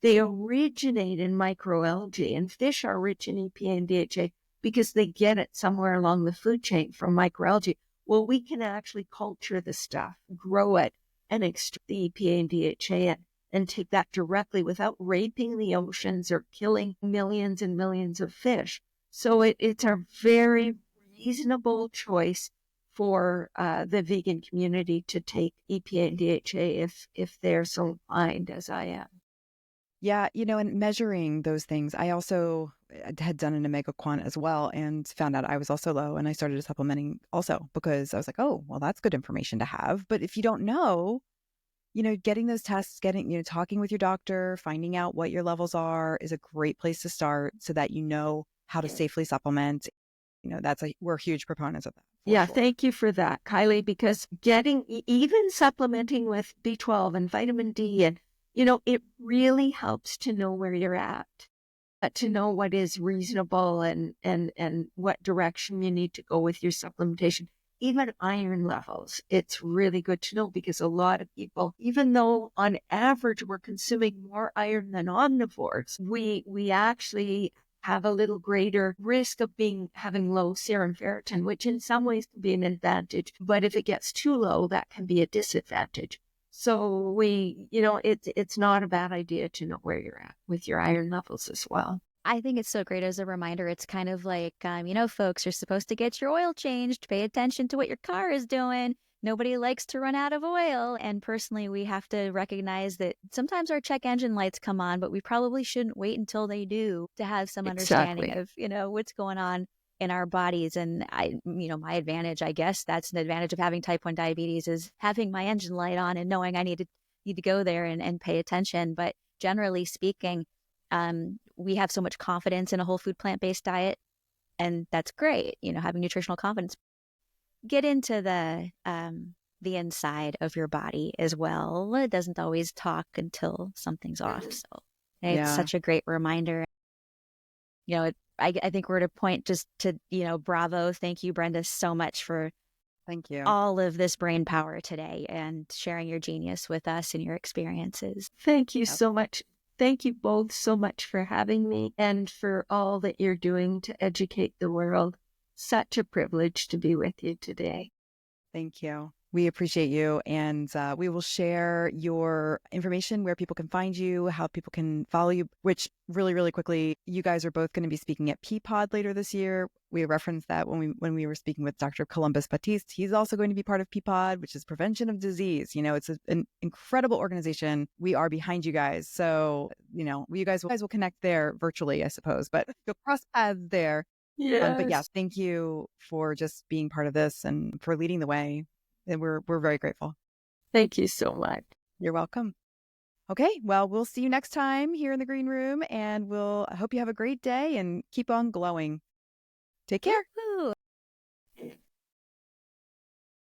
they originate in microalgae, and fish are rich in EPA and DHA because they get it somewhere along the food chain from microalgae. Well, we can actually culture the stuff, grow it, and extract the EPA and DHA and take that directly without raping the oceans or killing millions and millions of fish. So it's a very reasonable choice for the vegan community to take EPA and DHA if they're so inclined as I am. Yeah, and measuring those things, I also had done an omega quant as well and found out I was also low, and I started supplementing also because I was like, oh, well, that's good information to have. But if you don't know, getting those tests, talking with your doctor, finding out what your levels are is a great place to start so that you know how to safely supplement. We're huge proponents of that. Yeah, sure. thank you for that, Kylie, because getting, even supplementing with B12 and vitamin D, and, it really helps to know where you're at, to know what is reasonable and what direction you need to go with your supplementation. Even iron levels, it's really good to know, because a lot of people, even though on average we're consuming more iron than omnivores, we actually have a little greater risk of having low serum ferritin, which in some ways can be an advantage. But if it gets too low, that can be a disadvantage. So it's not a bad idea to know where you're at with your iron levels as well. I think it's so great as a reminder. It's kind of like, folks, you're supposed to get your oil changed. Pay attention to what your car is doing. Nobody likes to run out of oil. And personally, we have to recognize that sometimes our check engine lights come on, but we probably shouldn't wait until they do to have some understanding Exactly. of, what's going on in our bodies. And my advantage, I guess that's an advantage of having type 1 diabetes, is having my engine light on and knowing I need to go there and pay attention. But generally speaking, we have so much confidence in a whole food plant-based diet, and that's great, having nutritional confidence. Get into the inside of your body as well. It doesn't always talk until something's off. So it's Yeah. such a great reminder. I think we're at a point just to, bravo. Thank you, Brenda, so much for Thank you. all of this brain power today and sharing your genius with us and your experiences. Thank you Yep. so much. Thank you both so much for having me and for all that you're doing to educate the world. Such a privilege to be with you today. Thank you. We appreciate you. And we will share your information, where people can find you, how people can follow you, which really, really quickly, you guys are both going to be speaking at PPOD later this year. We referenced that when we were speaking with Dr. Columbus Batiste. He's also going to be part of PPOD, which is Prevention of Disease. It's an incredible organization. We are behind you guys. So, you guys will connect there virtually, I suppose, but you'll cross paths there. But yeah, Yes. thank you for just being part of this and for leading the way. And we're very grateful. Thank you so much. You're welcome. Okay, well, we'll see you next time here in the green room, and I hope you have a great day and keep on glowing. Take care. Woo-hoo.